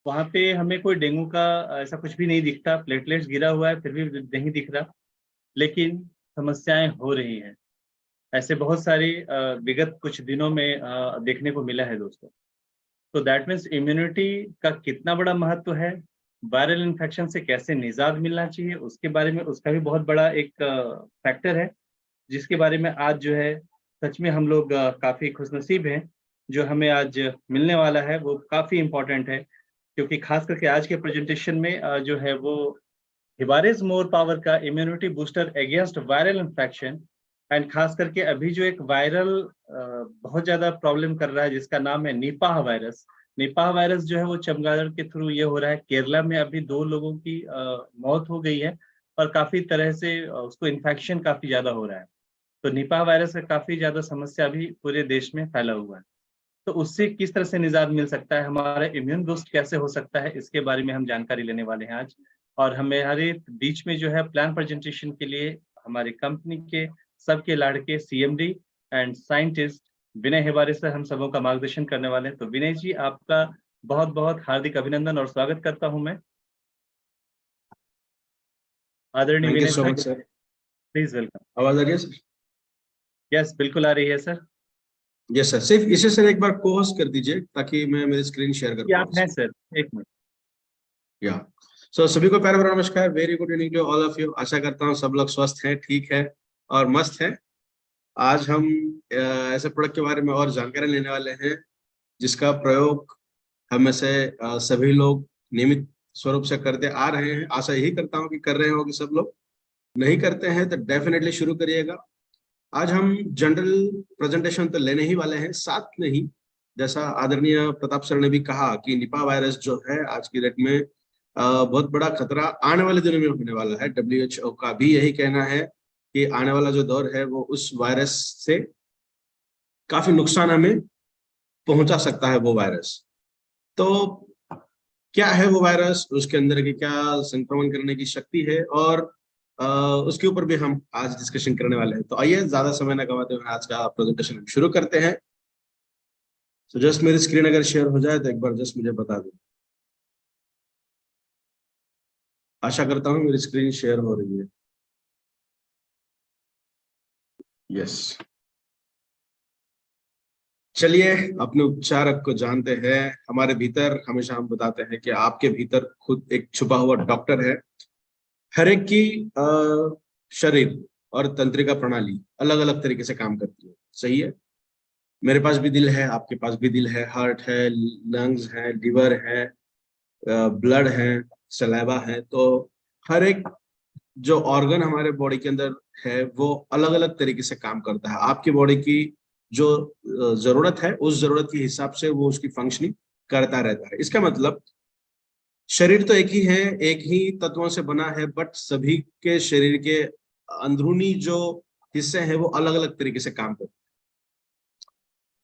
वहाँ पे हमें कोई डेंगू का ऐसा कुछ भी नहीं दिखता, प्लेटलेट्स गिरा हुआ है फिर भी नहीं दिख रहा, लेकिन समस्याएँ हो रही हैं। ऐसे बहुत सारी विगत कुछ दिनों में देखने को मिला है दोस्तों। तो दैट मीन्स इम्यूनिटी का कितना बड़ा महत्व है, वायरल इन्फेक्शन से कैसे निजात मिलना चाहिए, उसके बारे में उसका भी बहुत बड़ा एक फैक्टर है, जिसके बारे में आज जो है सच में हम लोग काफ़ी खुशनसीब हैं, जो हमें आज मिलने वाला है वो काफ़ी इम्पोर्टेंट है। क्योंकि ख़ास करके आज के प्रेज़ेंटेशन में जो है वो हिबारिस मोर पावर का immunity booster against viral infection and ख़ास करके अभी जो एक वायरल बहुत ज़्यादा प्रॉब्लम कर रहा है जिसका नाम है निपाह वायरस। निपाह वायरस जो है वो चमगादड़ के थ्रू ये हो रहा है। केरला में अभी 2 लोगों की मौत हो गई है और काफ़ी तरह से उसको इन्फेक्शन काफ़ी ज़्यादा हो रहा है। तो निपाह वायरस का काफ़ी ज़्यादा समस्या अभी पूरे देश में फैला हुआ है। तो उससे किस तरह से निजात मिल सकता है, हमारा इम्यून बूस्ट कैसे हो सकता है, इसके बारे में हम जानकारी लेने वाले हैं आज। और हमारे बीच में जो है प्लान प्रेजेंटेशन के लिए हमारी कंपनी के सबके लाड़के CMD and scientist Vinay Hebare sir हम सबों का मार्गदर्शन करने वाले हैं। तो विनय जी आपका बहुत-बहुत हार्दिक अभिनंदन और स्वागत करता हूँ मैं। आदरणीय thank you Vinay so sir, much sir. Please welcome. आवाज आ रही है सर? यस, बिल्कुल आ रही है सर। यस सर, सिर्फ इसे सर एक बार को होस्ट कर दीजिए ताकि मैं मेरी स्क्रीन शेयर कर ये आप पाऊँ हैं सर। Sir, 1 minute. या सभी को प्यार भरा नमस्कार, very good evening to all of you. आशा करता हूँ सब लोग स्वस्थ हैं, ठीक है और मस्त हैं। आज हम ऐसे प्रोडक्ट के बारे में और जानकारी लेने वाले हैं जिसका प्रयोग हम में से सभी लोग नियमित स्वरूप से करते आ रहे हैं। आशा यही करता हूँ कि कर रहे होंगे सब लोग। नहीं करते हैं तो डेफिनेटली शुरू करिएगा। आज हम जनरल प्रेजेंटेशन तो लेने ही वाले हैं, साथ में ही जैसा आदरणीय प्रताप सर ने भी कहा कि निपा वायरस जो है आज की डेट में बहुत बड़ा खतरा आने वाले दिनों में होने वाला है। WHO का भी यही कहना है कि आने वाला जो दौर है वो उस वायरस से काफी नुकसान हमें पहुंचा सकता है वो वायरस। तो क्या है वो वायरस, उसके अंदर की क्या संक्रमण करने की शक्ति है और उसके ऊपर भी हम आज डिस्कशन करने वाले हैं। तो आइए ज्यादा समय न गवाते हुए आज का प्रेजेंटेशन शुरू करते हैं। तो जस्ट मेरी स्क्रीन अगर शेयर हो जाए तो एक बार जस्ट मुझे बता दें। आशा करता हूँ मेरी स्क्रीन शेयर हो रही है। यस, चलिए अपने उपचारक को जानते हैं। हमारे भीतर हमेशा हम बताते हैं कि आपके भीतर खुद एक छुपा हुआ डॉक्टर है। हर एक की शरीर और तंत्रिका प्रणाली अलग अलग तरीके से काम करती है, सही है। मेरे पास भी दिल है, आपके पास भी दिल है, हार्ट है, लंग्स है, लिवर है, ब्लड है, सलाइवा है। तो हर एक जो ऑर्गन हमारे बॉडी के अंदर है वो अलग अलग तरीके से काम करता है। आपकी बॉडी की जो जरूरत है उस जरूरत के हिसाब से वो उसकी फंक्शनिंग करता रहता है। इसका मतलब शरीर तो एक ही है, एक ही तत्वों से बना है, बट सभी के शरीर के अंदरूनी जो हिस्से हैं वो अलग अलग तरीके से काम करते हैं,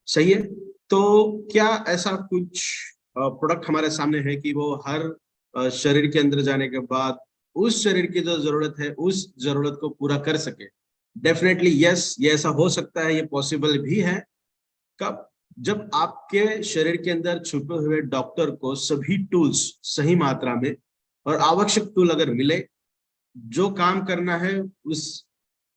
सही है। तो क्या ऐसा कुछ प्रोडक्ट हमारे सामने है कि वो हर शरीर के अंदर जाने के बाद उस शरीर की जो जरूरत है उस जरूरत को पूरा कर सके? डेफिनेटली यस, ये ऐसा हो सकता है, ये पॉसिबल भी है। कब? जब आपके शरीर के अंदर छुपे हुए डॉक्टर को सभी टूल्स सही मात्रा में और आवश्यक टूल अगर मिले, जो काम करना है उस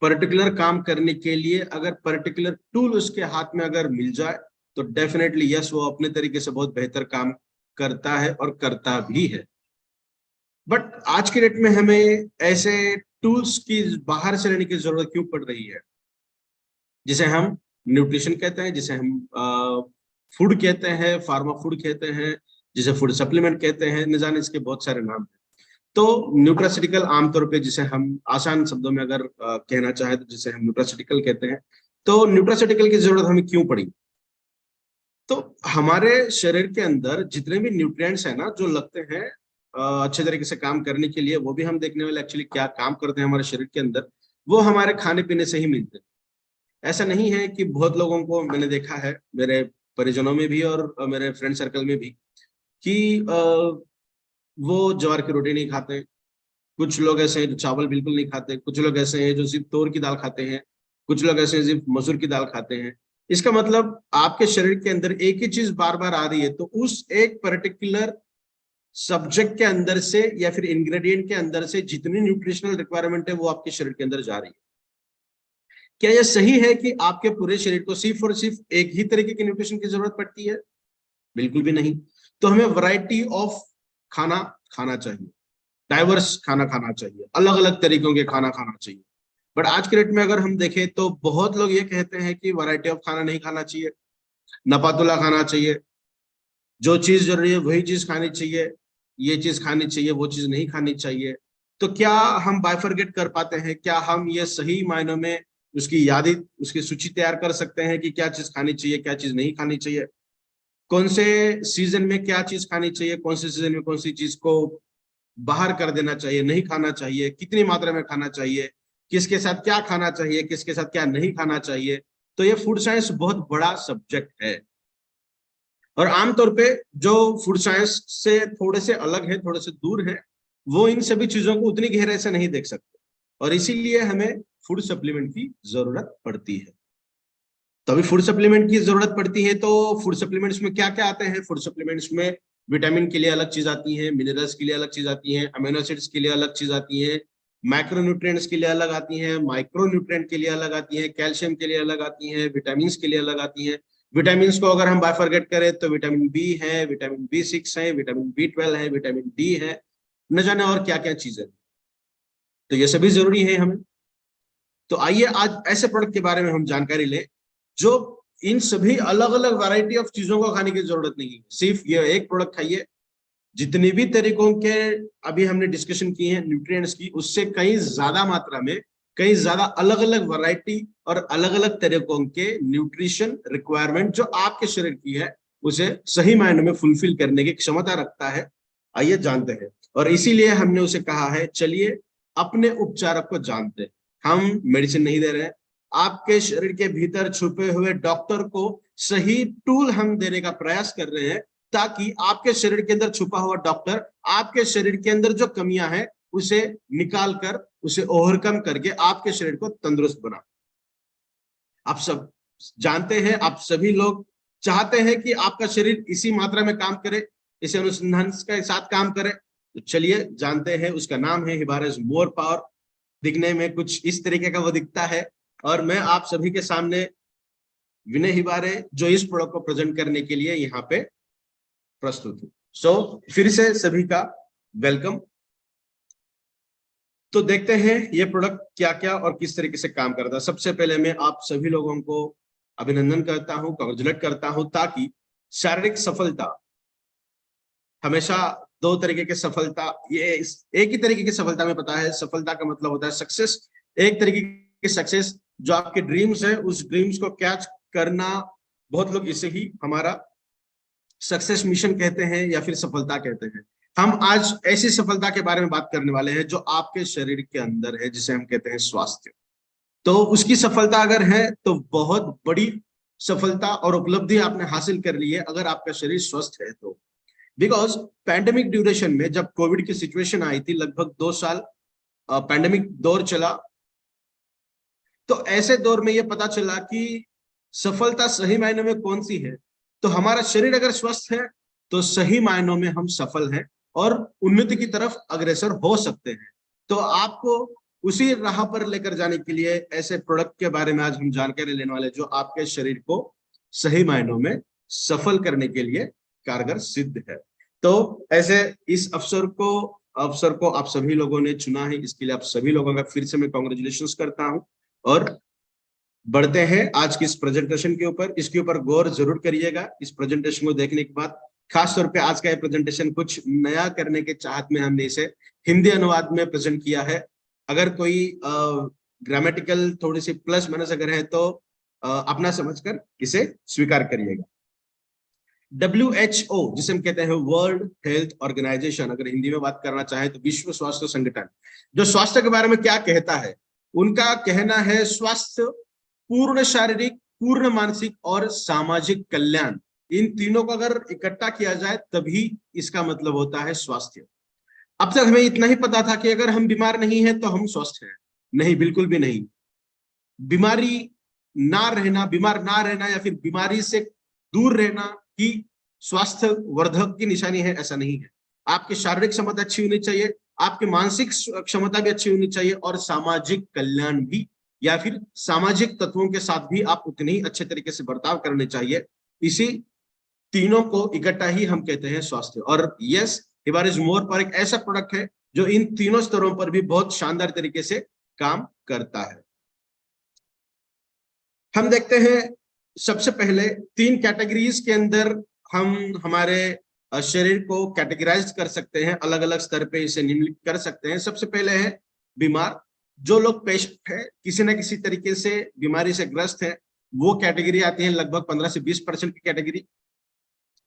पर्टिकुलर काम करने के लिए अगर पर्टिकुलर टूल उसके हाथ में अगर मिल जाए तो डेफिनेटली यस, वो अपने तरीके से बहुत बेहतर काम करता है और करता भी है। बट आज के डेट में हमें ऐसे टूल्स की बाहर से लेने की जरूरत क्यों पड़ रही है, जिसे हम न्यूट्रिशन कहते हैं, जिसे हम फूड कहते हैं, फार्मा फूड कहते हैं, जिसे फूड सप्लीमेंट कहते हैं, न जाने इसके बहुत सारे नाम हैं। तो न्यूट्रास्यूटिकल आमतौर पे जिसे हम आसान शब्दों में अगर कहना चाहे तो जिसे हम न्यूट्रास्यूटिकल कहते हैं। तो न्यूट्रास्यूटिकल की जरूरत हमें क्यों पड़ी? तो हमारे शरीर के अंदर जितने भी न्यूट्रिएंट्स हैं ना जो लगते हैं अच्छे तरीके से काम करने के लिए, वो भी हम देखने वाले एक्चुअली क्या काम करते हैं हमारे शरीर के अंदर, वो हमारे खाने पीने से ही मिलते हैं। ऐसा नहीं है कि बहुत लोगों को मैंने देखा है, मेरे परिजनों में भी और मेरे फ्रेंड सर्कल में भी, कि वो ज्वार की रोटी नहीं खाते। कुछ लोग ऐसे हैं जो चावल बिल्कुल नहीं खाते, कुछ लोग ऐसे हैं जो सिर्फ तोर की दाल खाते हैं, कुछ लोग ऐसे हैं सिर्फ मसूर की दाल खाते हैं। इसका मतलब आपके शरीर के अंदर एक ही चीज बार बार आ रही है, तो उस एक पर्टिकुलर सब्जेक्ट के अंदर से या फिर इंग्रेडिएंट के अंदर से जितनी न्यूट्रिशनल रिक्वायरमेंट है वो आपके शरीर के अंदर जा रही है। क्या यह सही है कि आपके पूरे शरीर को सिर्फ और सिर्फ एक ही तरीके की न्यूट्रिशन की जरूरत पड़ती है? बिल्कुल भी नहीं। तो हमें वैरायटी ऑफ खाना खाना चाहिए, डाइवर्स खाना खाना चाहिए, अलग अलग तरीकों के खाना खाना चाहिए। बट आज के डेट में अगर हम देखें तो बहुत लोग ये कहते हैं कि वैरायटी ऑफ खाना नहीं खाना चाहिए, नपातुला खाना चाहिए, जो चीज जरूरी है वही चीज खानी चाहिए, ये चीज खानी चाहिए वो चीज नहीं खानी चाहिए। तो क्या हम बाइफरगेट कर पाते हैं? क्या हम ये सही मायनों में उसकी यादी, उसकी सूची तैयार कर सकते हैं कि क्या चीज खानी चाहिए, क्या चीज नहीं खानी चाहिए, कौन से सीजन में क्या चीज खानी चाहिए, कौन से सीजन में कौन सी चीज को बाहर कर देना चाहिए, नहीं खाना चाहिए, कितनी मात्रा में खाना चाहिए, किसके साथ क्या खाना चाहिए, किसके साथ क्या नहीं खाना चाहिए? तो ये फूड साइंस बहुत बड़ा सब्जेक्ट है और आमतौर पे जो फूड साइंस से थोड़े से अलग है, थोड़े से दूर है, वो इन सभी चीजों को उतनी गहराई से नहीं देख सकते और इसीलिए हमें फूड सप्लीमेंट की जरूरत पड़ती है। तो अभी फूड सप्लीमेंट की जरूरत पड़ती है, तो फूड सप्लीमेंट्स में क्या क्या आते हैं? फूड सप्लीमेंट्स में विटामिन के लिए अलग चीज आती है, मिनरल्स के लिए अलग चीज आती है, अमीनो एसिड्स के लिए अलग चीज आती है, मैक्रोन्यूट्रिएंट्स के लिए अलग आती हैं, माइक्रोन्यूट्रिएंट के लिए अलग आती हैं, कैल्शियम के लिए अलग आती हैं, विटामिन के लिए अलग आती हैं। विटामिन को अगर हम बाइफरगेट करें तो विटामिन बी है, विटामिन B6 है, विटामिन B12 है, विटामिन डी है, न जाने और क्या क्या चीजें। तो ये सभी जरूरी है हमें। तो आइए आज ऐसे प्रोडक्ट के बारे में हम जानकारी लें जो इन सभी अलग अलग वैरायटी ऑफ चीजों को खाने की जरूरत नहीं है, सिर्फ ये एक प्रोडक्ट खाइए। जितनी भी तरीकों के अभी हमने डिस्कशन की है न्यूट्रिएंट्स की, उससे कहीं ज्यादा मात्रा में, कहीं ज्यादा अलग अलग वैरायटी और अलग अलग तरीकों के न्यूट्रिशन रिक्वायरमेंट जो आपके शरीर की है उसे सही मायने में फुलफिल करने की क्षमता रखता है। आइए जानते हैं, और इसीलिए हमने उसे कहा है चलिए अपने उपचारक को जानते हैं। हम मेडिसिन नहीं दे रहे हैं, आपके शरीर के भीतर छुपे हुए डॉक्टर को सही टूल हम देने का प्रयास कर रहे हैं ताकि आपके शरीर के अंदर छुपा हुआ डॉक्टर आपके शरीर के अंदर जो कमियां हैं उसे निकाल कर, उसे ओवरकम करके आपके शरीर को तंदुरुस्त बना। आप सब जानते हैं, आप सभी लोग चाहते हैं कि आपका शरीर इसी मात्रा में काम करे, इसी अनुसंधान के साथ काम करे। तो चलिए जानते हैं, उसका नाम है हिबारिस मोर पावर। दिखने में कुछ इस तरीके का वो दिखता है और मैं आप सभी के सामने विनय हिबारे जो इस प्रोडक्ट को प्रेजेंट करने के लिए यहाँ पे प्रस्तुत हूँ। सो फिर से सभी का वेलकम। तो देखते हैं ये प्रोडक्ट क्या क्या और किस तरीके से काम करता है। सबसे पहले मैं आप सभी लोगों को अभिनंदन करता हूं, कांग्रेचुलेट करता हूं, ताकि शारीरिक सफलता हमेशा दो तरीके की सफलता, ये एक ही तरीके की सफलता में पता है। सफलता का मतलब होता है सक्सेस, एक तरीके की सक्सेस जो आपके ड्रीम्स है उस ड्रीम्स को कैच करना। बहुत लोग इसे ही हमारा सक्सेस मिशन कहते हैं या फिर सफलता कहते हैं। हम आज ऐसी सफलता के बारे में बात करने वाले हैं जो आपके शरीर के अंदर है, जिसे हम कहते हैं स्वास्थ्य। तो उसकी सफलता अगर है तो बहुत बड़ी सफलता और उपलब्धि आपने हासिल कर ली है अगर आपका शरीर स्वस्थ है तो। बिकॉज पैंडेमिक ड्यूरेशन में जब कोविड की सिचुएशन आई थी, लगभग 2 साल पैंडेमिक दौर चला, तो ऐसे दौर में यह पता चला कि सफलता सही मायने में कौन सी है। तो हमारा शरीर अगर स्वस्थ है तो सही मायनों में हम सफल हैं और उन्नति की तरफ अग्रसर हो सकते हैं। तो आपको उसी राह पर लेकर जाने के लिए ऐसे प्रोडक्ट के बारे में आज हम जानकारी लेने वाले जो आपके शरीर को सही मायनों में सफल करने के लिए कारगर सिद्ध है। तो ऐसे इस अवसर को आप सभी लोगों ने चुना है, इसके लिए आप सभी लोगों का फिर से मैं कांग्रेचुलेशंस करता हूं। और बढ़ते हैं आज की इस प्रेजेंटेशन के ऊपर। इसके ऊपर गौर जरूर करिएगा। इस प्रेजेंटेशन को देखने के बाद खास तौर पे आज का ये प्रेजेंटेशन कुछ नया करने के चाहत में हमने इसे हिंदी अनुवाद में प्रेजेंट किया है। अगर कोई ग्रामेटिकल थोड़ी सी प्लस माइनस अगर है तो अपना समझकर इसे स्वीकार करिएगा। WHO जिसे हम कहते हैं वर्ल्ड हेल्थ ऑर्गेनाइजेशन, अगर हिंदी में बात करना चाहे तो विश्व स्वास्थ्य संगठन, जो स्वास्थ्य के बारे में क्या कहता है, उनका कहना है स्वास्थ्य पूर्ण शारीरिक, पूर्ण मानसिक और सामाजिक कल्याण, इन तीनों को अगर इकट्ठा किया जाए तभी इसका मतलब होता है स्वास्थ्य। अब तक हमें इतना ही पता था कि अगर हम बीमार नहीं हैं तो हम स्वस्थ हैं। नहीं, बिल्कुल भी नहीं। बीमारी ना रहना, बीमार ना रहना या फिर बीमारी से दूर रहना ही स्वास्थ्य वर्धक की निशानी है, ऐसा नहीं है। आपकी शारीरिक क्षमता अच्छी होनी चाहिए, आपकी मानसिक क्षमता भी अच्छी होनी चाहिए, और सामाजिक कल्याण भी या फिर सामाजिक तत्वों के साथ भी आप उतने ही अच्छे तरीके से बर्ताव करने चाहिए। इसी तीनों को इकट्ठा ही हम कहते हैं स्वास्थ्य। और यस, हिबार इज मोर पर एक ऐसा प्रोडक्ट है जो इन तीनों स्तरों पर भी बहुत शानदार तरीके से काम करता है। हम देखते हैं सबसे पहले 3 कैटेगरीज के अंदर हम हमारे शरीर को कैटेगराइज कर सकते हैं, अलग अलग स्तर पे इसे निम्नलिखित कर सकते हैं। सबसे पहले है बीमार। जो लोग पेशेंट है, किसी न किसी तरीके से बीमारी से ग्रस्त है, वो कैटेगरी आती है लगभग 15 से 20% की कैटेगरी।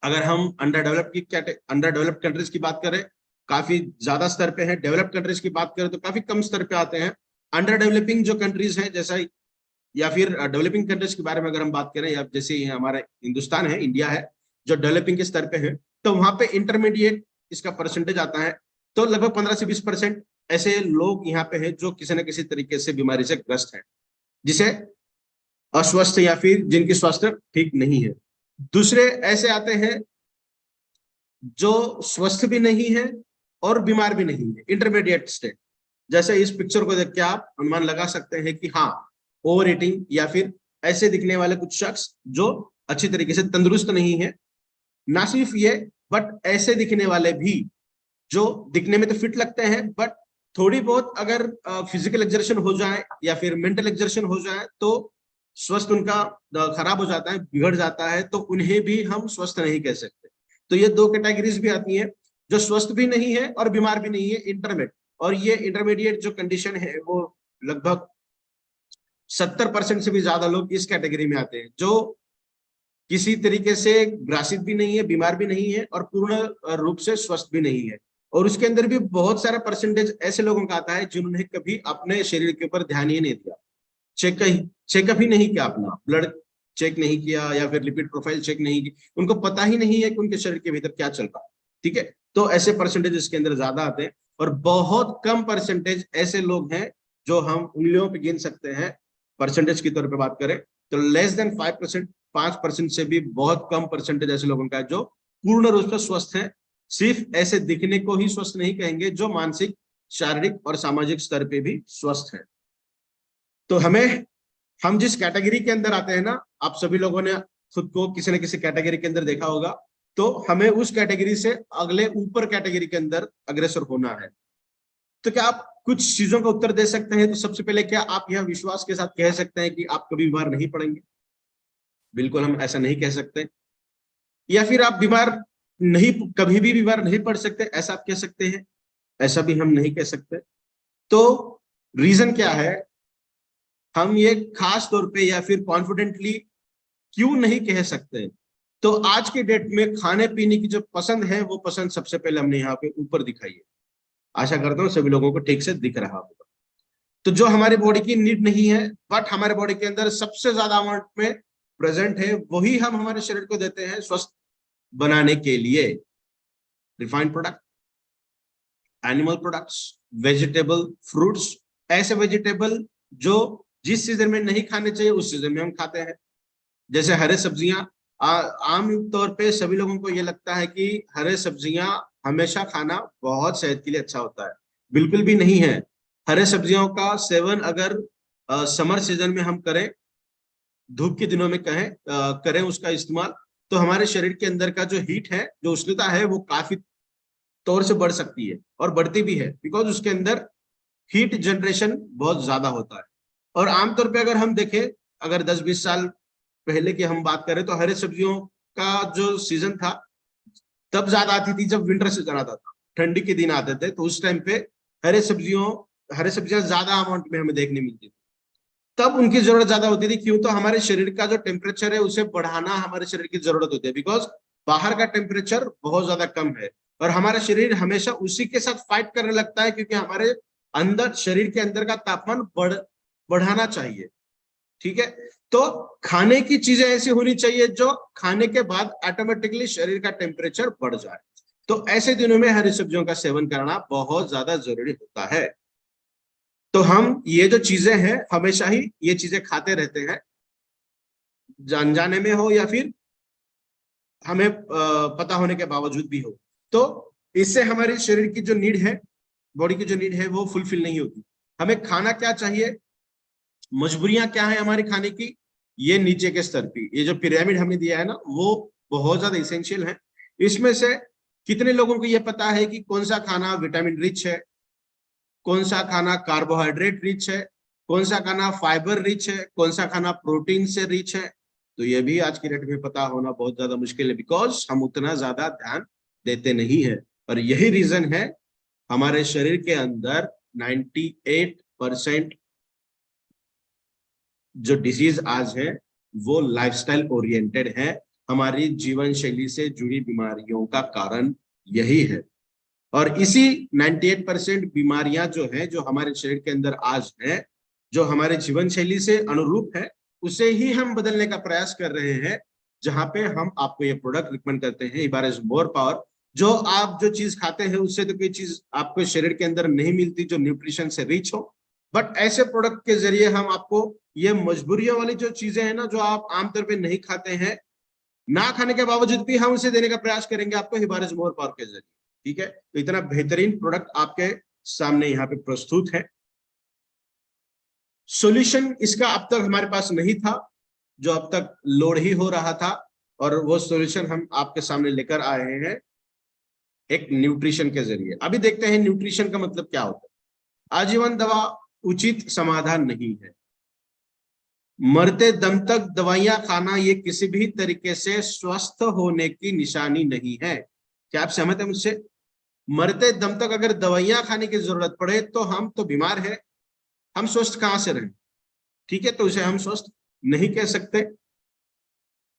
अगर हम अंडर डेवलप्ड कंट्रीज की बात करें, काफी ज्यादा स्तर पे है। डेवलप्ड कंट्रीज की बात करें तो काफी कम स्तर पे आते हैं। अंडर डेवलपिंग जो कंट्रीज है, जैसा या फिर डेवलपिंग कंट्रीज के बारे में अगर हम बात करें, या जैसे हमारा हिंदुस्तान है, इंडिया है, जो डेवलपिंग के स्तर पे है, तो वहां पे इंटरमीडिएट इसका परसेंटेज आता है। तो लगभग 15 से 20% ऐसे लोग यहाँ पे हैं जो किसी न किसी तरीके से बीमारी से ग्रस्त है, जिसे अस्वस्थ या फिर जिनकी स्वास्थ्य ठीक नहीं है। दूसरे ऐसे आते हैं जो स्वस्थ भी नहीं है और बीमार भी नहीं है, इंटरमीडिएट स्टेट। जैसे इस पिक्चर को देख के आप अनुमान लगा सकते हैं कि हाँ, ओवर ईटिंग या फिर ऐसे दिखने वाले कुछ शख्स जो अच्छी तरीके से तंदुरुस्त नहीं है। ना सिर्फ ये, बट ऐसे दिखने वाले भी जो दिखने में तो फिट लगते हैं, बट थोड़ी बहुत अगर फिजिकल एक्सर्शन हो जाए या फिर मेंटल एक्सर्शन हो जाए तो स्वस्थ उनका खराब हो जाता है, बिगड़ जाता है, तो उन्हें भी हम स्वस्थ नहीं कह सकते। तो ये 2 कैटेगरीज भी आती हैं, जो स्वस्थ भी नहीं है और बीमार भी नहीं है, इंटरमीडिएट। और ये इंटरमीडिएट जो कंडीशन है वो लगभग 70% से भी ज्यादा लोग इस कैटेगरी में आते हैं, जो किसी तरीके से ग्रासित भी नहीं है, बीमार भी नहीं है और पूर्ण रूप से स्वस्थ भी नहीं है। और उसके अंदर भी बहुत सारा परसेंटेज ऐसे लोगों का आता है जिन्होंने कभी अपने शरीर के ऊपर ध्यान ही नहीं दिया, चेकअप ही नहीं किया, अपना ब्लड चेक नहीं किया या फिर लिपिड प्रोफाइल चेक नहीं की, उनको पता ही नहीं है कि उनके शरीर के भीतर क्या चल रहा है। ठीक है, तो ऐसे परसेंटेज इसके अंदर ज्यादा आते हैं। और बहुत कम परसेंटेज ऐसे लोग हैं जो हम उंगलियों पे गिन सकते हैं, परसेंटेज की तौर पे बात करें तो लेस देन 5%, 5% से भी बहुत कम परसेंटेज ऐसे लोगों का है जो पूर्ण रूप से स्वस्थ है। सिर्फ ऐसे दिखने को ही स्वस्थ नहीं कहेंगे, जो मानसिक, शारीरिक और सामाजिक स्तर पे भी स्वस्थ है। तो हम जिस कैटेगरी के अंदर आते हैं ना, आप सभी लोगों ने खुद को किसी न किसी कैटेगरी के अंदर देखा होगा, तो हमें उस कैटेगरी से अगले ऊपर कैटेगरी के अंदर अग्रसर होना है। तो क्या आप कुछ चीजों का उत्तर दे सकते हैं? तो सबसे पहले, क्या आप यह विश्वास के साथ कह सकते हैं कि आप कभी बीमार नहीं पड़ेंगे? बिल्कुल हम ऐसा नहीं कह सकते। या फिर आप कभी भी बीमार नहीं पड़ सकते, ऐसा आप कह सकते हैं? ऐसा भी हम नहीं कह सकते। तो रीजन क्या है? हम ये खास तौर पे या फिर कॉन्फिडेंटली क्यों नहीं कह सकते? तो आज के डेट में खाने पीने की जो पसंद है, वो पसंद सबसे पहले हमने यहाँ पे ऊपर दिखाई है। आशा करता हूँ सभी लोगों को ठीक से दिख रहा होगा। तो जो हमारी बॉडी की नीड नहीं है, बट हमारे बॉडी के अंदर सबसे ज्यादा अमाउंट में प्रेजेंट है, वही हम हमारे शरीर को देते हैं स्वस्थ बनाने के लिए। Refined product, animal products, vegetable, fruits, ऐसे वेजिटेबल जो जिस सीजन में नहीं खाने चाहिए उस सीजन में हम खाते हैं। जैसे हरे सब्जियां, आम तौर पे सभी लोगों को ये लगता है कि हरे सब्जियां हमेशा खाना बहुत सेहत के लिए अच्छा होता है। बिल्कुल भी नहीं है। हरे सब्जियों का सेवन अगर समर सीजन में हम करें, धूप के दिनों में करें उसका इस्तेमाल, तो हमारे शरीर के अंदर का जो हीट है, जो उष्णता है, वो काफी तौर से बढ़ सकती है और बढ़ती भी है, बिकॉज उसके अंदर हीट जनरेशन बहुत ज्यादा होता है। और आमतौर पे अगर हम देखें, अगर 10-20 साल पहले की हम बात करें, तो हरे सब्जियों का जो सीजन था तब ज्यादा आती थी जब विंटर सीजन आता था, ठंडी के दिन आते थे, तो उस टाइम पे हरे सब्जियां ज्यादा अमाउंट में हमें देखने मिलती थी। तब उनकी जरूरत ज्यादा होती थी। क्यों? तो हमारे शरीर का जो टेम्परेचर है उसे बढ़ाना हमारे शरीर की जरूरत होती है, बिकॉज बाहर का टेम्परेचर बहुत ज्यादा कम है और हमारा शरीर हमेशा उसी के साथ फाइट करने लगता है, क्योंकि हमारे अंदर, शरीर के अंदर का तापमान बढ़ाना चाहिए। ठीक है, तो खाने की चीजें ऐसी होनी चाहिए जो खाने के बाद ऑटोमेटिकली शरीर का टेम्परेचर बढ़ जाए। तो ऐसे दिनों में हरी सब्जियों का सेवन करना बहुत ज्यादा जरूरी होता है। तो हम ये जो चीजें हैं, हमेशा ही ये चीजें खाते रहते हैं, अनजाने में हो या फिर हमें पता होने के बावजूद भी हो। तो इससे हमारे शरीर की जो नीड है, बॉडी की जो नीड है वो फुलफिल नहीं होती। हमें खाना क्या चाहिए, मजबूरियां क्या है हमारी खाने की, ये नीचे के स्तर की, ये जो पिरामिड हमने दिया है ना, वो बहुत ज्यादा इसेंशियल है। इसमें से कितने लोगों को ये पता है कि कौन सा खाना विटामिन रिच है, कौन सा खाना कार्बोहाइड्रेट रिच है, कौन सा खाना फाइबर रिच है, कौन सा खाना प्रोटीन से रिच है? तो ये भी आज की डेट में पता होना बहुत ज्यादा मुश्किल है, बिकॉज हम उतना ज्यादा ध्यान देते नहीं है। और यही रीजन है हमारे शरीर के अंदर 98% जो डिसीज आज है वो लाइफस्टाइल ओरिएंटेड है। हमारी जीवन शैली से जुड़ी बीमारियों का कारण यही है। और इसी 98% बीमारियां जो है, जो हमारे शरीर के अंदर आज है, जो हमारे जीवन शैली से अनुरूप है, उसे ही हम बदलने का प्रयास कर रहे हैं। जहां पे हम आपको ये प्रोडक्ट रिकमेंड करते हैं, इबारिस मोर पावर। जो आप जो चीज खाते हैं उससे तो कोई चीज आपको शरीर के अंदर नहीं मिलती जो न्यूट्रिशन से रिच हो, बट ऐसे प्रोडक्ट के जरिए हम आपको ये मजबूरियों वाली जो चीजें हैं ना, जो आप आमतौर पर नहीं खाते हैं, ना खाने के बावजूद भी हम उसे देने का प्रयास करेंगे आपको हिबारिस मोर पावर के जरिए। ठीक है, तो इतना बेहतरीन प्रोडक्ट आपके सामने यहाँ पे प्रस्तुत है। सॉल्यूशन इसका अब तक हमारे पास नहीं था, जो अब तक लोड ही हो रहा था, और वो सॉल्यूशन हम आपके सामने लेकर आए हैं एक न्यूट्रिशन के जरिए। अभी देखते हैं न्यूट्रिशन का मतलब क्या होता है। आजीवन दवा उचित समाधान नहीं है। मरते दम तक दवाइयां खाना ये किसी भी तरीके से स्वस्थ होने की निशानी नहीं है। क्या आप सहमत हैं मुझसे? मरते दम तक अगर दवाइयां खाने की जरूरत पड़े तो हम तो बीमार हैं, हम स्वस्थ कहां से रहें? ठीक है, तो उसे हम स्वस्थ नहीं कह सकते।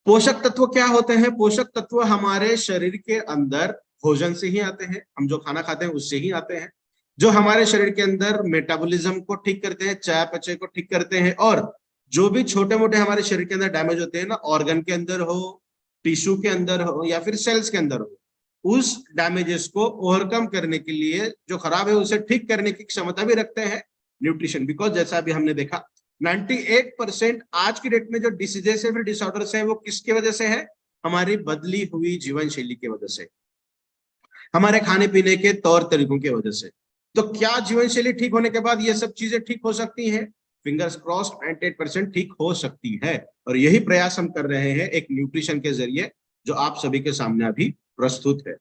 पोषक तत्व क्या होते हैं? पोषक तत्व हमारे शरीर के अंदर भोजन से ही आते हैं, हम जो खाना खाते हैं उससे ही आते हैं, जो हमारे शरीर के अंदर मेटाबॉलिज्म को ठीक करते हैं, चयापचय को ठीक करते हैं, और जो भी छोटे मोटे हमारे शरीर के अंदर डैमेज होते हैं ना, ऑर्गन के अंदर हो, टिश्यू के अंदर हो, या फिर सेल्स के अंदर हो, उस डैमेजेस को ओवरकम करने के लिए, जो खराब है उसे ठीक करने की क्षमता भी रखते हैं न्यूट्रिशन। बिकॉज जैसा अभी हमने देखा 98% आज की डेट में जो डिसीजेस है, फिर डिसऑर्डर्स है, वो किसकी वजह से है? हमारी बदली हुई जीवन शैली की वजह से, हमारे खाने पीने के तौर तरीकों की वजह से। तो क्या जीवन शैली ठीक होने के बाद ये सब चीजें ठीक हो सकती हैं? फिंगर्स क्रॉस्ड, 98% ठीक हो सकती है। और यही प्रयास हम कर रहे हैं एक न्यूट्रिशन के जरिए, जो आप सभी के सामने अभी प्रस्तुत है।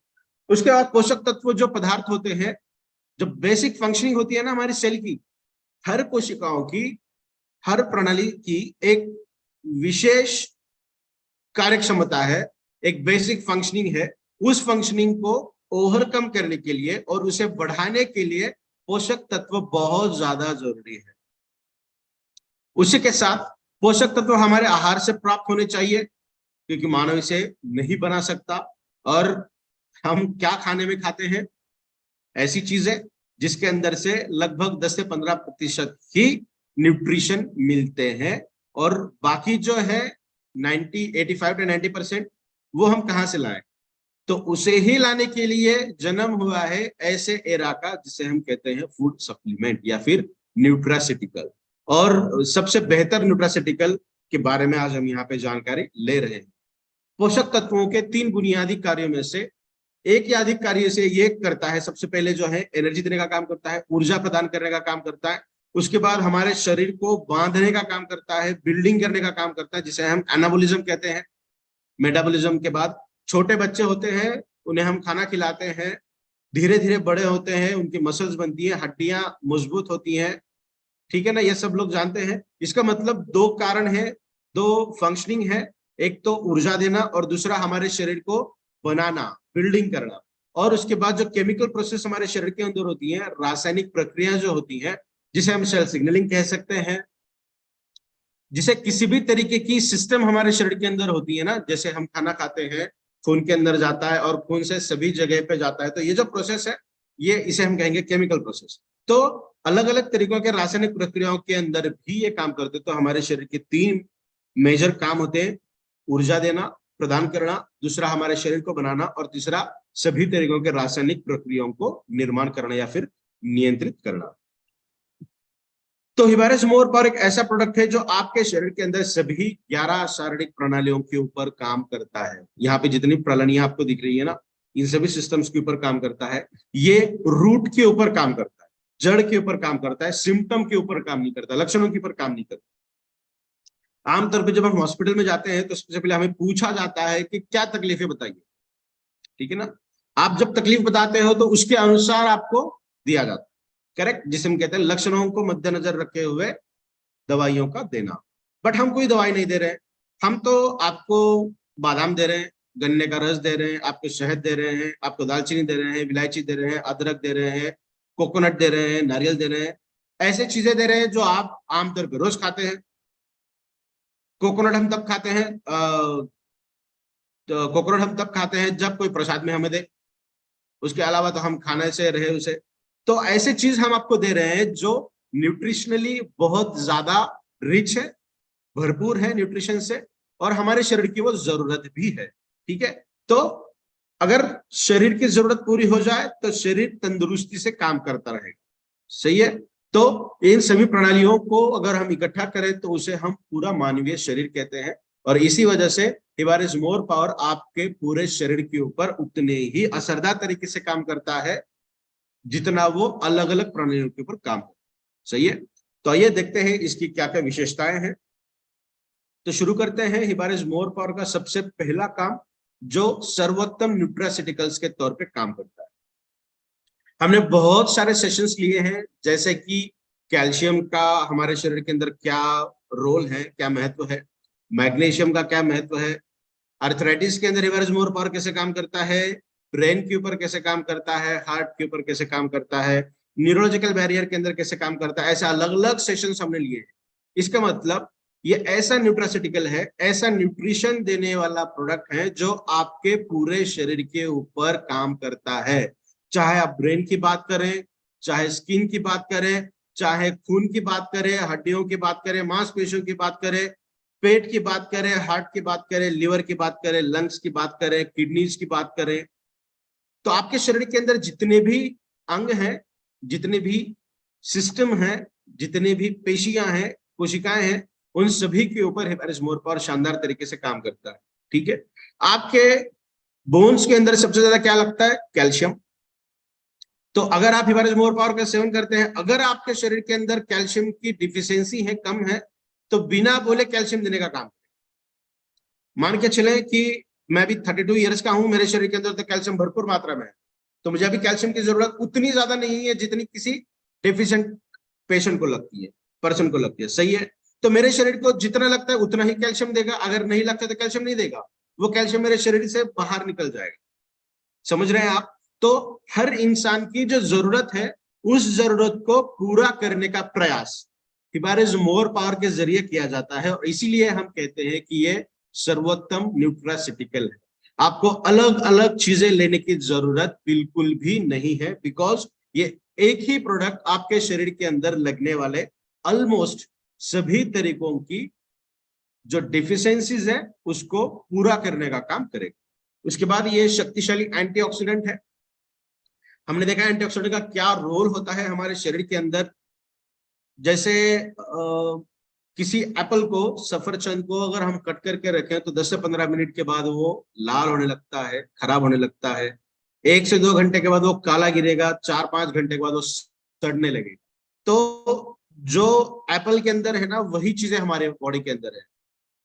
उसके बाद पोषक तत्व जो पदार्थ होते हैं, जो बेसिक फंक्शनिंग होती है ना हमारी सेल की, हर कोशिकाओं की, हर प्रणाली की एक विशेष कार्य क्षमता है, एक बेसिक फंक्शनिंग है। उस फंक्शनिंग को ओवरकम करने के लिए और उसे बढ़ाने के लिए पोषक तत्व बहुत ज्यादा जरूरी है। उसी के साथ पोषक तत्व हमारे आहार से प्राप्त होने चाहिए, क्योंकि मानव इसे नहीं बना सकता। और हम क्या खाने में खाते हैं? ऐसी चीजें जिसके अंदर से लगभग 10 से 15% ही न्यूट्रिशन मिलते हैं, और बाकी जो है 85 to 90% वो हम कहां से लाएं? तो उसे ही लाने के लिए जन्म हुआ है ऐसे एरा का, जिसे हम कहते हैं फूड सप्लीमेंट या फिर न्यूट्रासिटिकल। और सबसे बेहतर न्यूट्रासिटिकल के बारे में आज हम यहाँ पे जानकारी ले रहे हैं। पोषक तत्वों के 3 बुनियादी कार्यों में से एक या अधिक कार्य से ये करता है। सबसे पहले जो है एनर्जी देने का काम करता है, ऊर्जा प्रदान करने का काम करता है। उसके बाद हमारे शरीर को बांधने का काम करता है, बिल्डिंग करने का काम करता है, जिसे हम एनाबॉलिज्म कहते हैं। मेटाबॉलिज्म के बाद छोटे बच्चे होते हैं, उन्हें हम खाना खिलाते हैं, धीरे धीरे बड़े होते हैं, उनकी मसल्स बनती है, हड्डियां मजबूत होती हैं। ठीक है ना, ये सब लोग जानते हैं। इसका मतलब 2 कारण है, 2 फंक्शनिंग है। एक तो ऊर्जा देना, और दूसरा हमारे शरीर को बनाना, बिल्डिंग करना। और उसके बाद जो केमिकल प्रोसेस हमारे शरीर के अंदर होती है, रासायनिक प्रक्रिया जो होती है, जिसे हम सेल सिग्नलिंग कह सकते हैं, जिसे किसी भी तरीके की सिस्टम हमारे शरीर के अंदर होती है ना, जैसे हम खाना खाते हैं, खून के अंदर जाता है और खून से सभी जगह पे जाता है, तो ये जो प्रोसेस है, ये इसे हम कहेंगे केमिकल प्रोसेस। तो अलग अलग तरीकों के रासायनिक प्रक्रियाओं के अंदर भी ये काम करते हैं। तो हमारे शरीर के 3 मेजर काम होते हैं: ऊर्जा देना, प्रदान करना, दूसरा हमारे शरीर को बनाना, और तीसरा सभी तरीकों के रासायनिक प्रक्रियाओं को निर्माण करना या फिर नियंत्रित करना। तो हिबारिस मोर पावर एक ऐसा प्रोडक्ट है जो आपके शरीर के अंदर सभी 11 शारीरिक प्रणालियों के ऊपर काम करता है। यहाँ पे जितनी प्रणालियां आपको दिख रही है ना, इन सभी सिस्टम्स के ऊपर काम करता है। ये रूट के ऊपर काम करता है, जड़ के ऊपर काम करता है, सिम्टम के ऊपर काम नहीं करता, लक्षणों के ऊपर काम नहीं करता। आमतौर पर जब हम हॉस्पिटल में जाते हैं तो सबसे पहले हमें पूछा जाता है कि क्या तकलीफ है बताइए, ठीक है ना। आप जब तकलीफ बताते हो तो उसके अनुसार आपको दिया जाता है, करेक्ट, जिसे हम कहते हैं लक्षणों को मद्देनजर रखे हुए दवाइयों का देना। बट हम कोई दवाई नहीं दे रहे हैं, हम तो आपको बादाम दे रहे हैं, गन्ने का रस दे रहे हैं, आपको शहद दे रहे हैं, आपको दालचीनी दे रहे हैं, इलायची दे रहे हैं, अदरक दे रहे हैं, कोकोनट दे रहे हैं, नारियल दे रहे हैं, ऐसे चीजें दे रहे हैं जो आप आमतौर पर रोज खाते हैं। कोकोनट हम तब खाते हैं तो कोकोनट हम तब खाते हैं जब कोई प्रसाद में हमें दे, उसके अलावा तो हम खाने से रहे उसे। तो ऐसे चीज हम आपको दे रहे हैं जो न्यूट्रिशनली बहुत ज्यादा रिच है, भरपूर है न्यूट्रिशन से, और हमारे शरीर की वो जरूरत भी है, ठीक है। तो अगर शरीर की जरूरत पूरी हो जाए तो शरीर तंदुरुस्ती से काम करता रहेगा, सही है। तो इन सभी प्रणालियों को अगर हम इकट्ठा करें तो उसे हम पूरा मानवीय शरीर कहते हैं, और इसी वजह से हिबारिस मोर पावर आपके पूरे शरीर के ऊपर उतने ही असरदार तरीके से काम करता है जितना वो अलग अलग प्रणालियों के ऊपर काम करता है, सही है। तो आइए देखते हैं इसकी क्या क्या विशेषताएं हैं। तो शुरू करते हैं हिबारिस मोर पावर का सबसे पहला काम, जो सर्वोत्तम न्यूट्रास्यूटिकल्स के तौर पे काम करता है। हमने बहुत सारे सेशंस लिए हैं, जैसे कि कैल्शियम का हमारे शरीर के अंदर क्या रोल है, क्या महत्व है, मैग्नीशियम का क्या महत्व है, आर्थराइटिस के अंदर हिबारिस मोर पावर कैसे काम करता है, ब्रेन के ऊपर कैसे काम करता है, हार्ट के ऊपर कैसे काम करता है, न्यूरोलॉजिकल बैरियर के अंदर कैसे काम करता है, ऐसे अलग अलग सेशंस हमने लिए हैं। इसका मतलब ये ऐसा न्यूट्रास्यूटिकल है, ऐसा न्यूट्रिशन देने वाला प्रोडक्ट है जो आपके पूरे शरीर के ऊपर काम करता है। चाहे आप ब्रेन की बात करें, चाहे स्किन की बात करें, चाहे खून की बात करें, हड्डियों की बात करें, मांसपेशियों की बात करें, पेट की बात करें, हार्ट की बात करें, लिवर की बात करें, लंग्स की बात करें, किडनीज की बात करें, तो आपके शरीर के अंदर जितने भी अंग हैं, जितने भी सिस्टम हैं, जितने भी पेशियां हैं, कोशिकाएं हैं, उन सभी के ऊपर हिबारिस मोर पावर शानदार तरीके से काम करता है, ठीक है। आपके बोन्स के अंदर सबसे ज्यादा क्या लगता है, कैल्शियम। तो अगर आप हिबारिस मोर पावर का सेवन करते हैं, अगर आपके शरीर के अंदर कैल्शियम की डिफिशियंसी है, कम है, तो बिना बोले कैल्शियम देने का काम। मान के चले कि मैं भी 32 ईयर्स का हूं, मेरे शरीर के अंदर तो कैल्शियम भरपूर मात्रा में है, तो मुझे अभी कैल्शियम की जरूरत उतनी ज्यादा नहीं है जितनी किसी डेफिशिएंट पेशेंट को लगती है, पर्सन को लगती है, सही है। तो मेरे शरीर को जितना लगता है उतना ही कैल्शियम देगा, अगर नहीं लगता तो कैल्शियम नहीं देगा, वो कैल्शियम मेरे शरीर से बाहर निकल जाएगा, समझ रहे हैं आप। तो हर इंसान की जो जरूरत है उस जरूरत को पूरा करने का प्रयास हिबारिस मोर पावर के जरिए किया जाता है, और इसीलिए हम कहते हैं कि ये सर्वोत्तम न्यूट्रास्यूटिकल है। आपको अलग अलग चीजें लेने की जरूरत बिल्कुल भी नहीं है, बिकॉज ये एक ही प्रोडक्ट आपके शरीर के अंदर लगने वाले ऑलमोस्ट सभी तरीकों की जो डिफिशियंसीज है उसको पूरा करने का काम करेगा। उसके बाद ये शक्तिशाली एंटीऑक्सीडेंट है। हमने देखा एंटीऑक्सीडेंट का क्या रोल होता है हमारे शरीर के अंदर। जैसे किसी एप्पल को, सफरचंद को अगर हम कट करके रखें तो 10 से 15 मिनट के बाद वो लाल होने लगता है, खराब होने लगता है। 1 से 2 घंटे के बाद वो काला गिरेगा, 4-5 घंटे के बाद वो सड़ने लगेगा। तो जो एप्पल के अंदर है ना, वही चीजें हमारे बॉडी के अंदर है।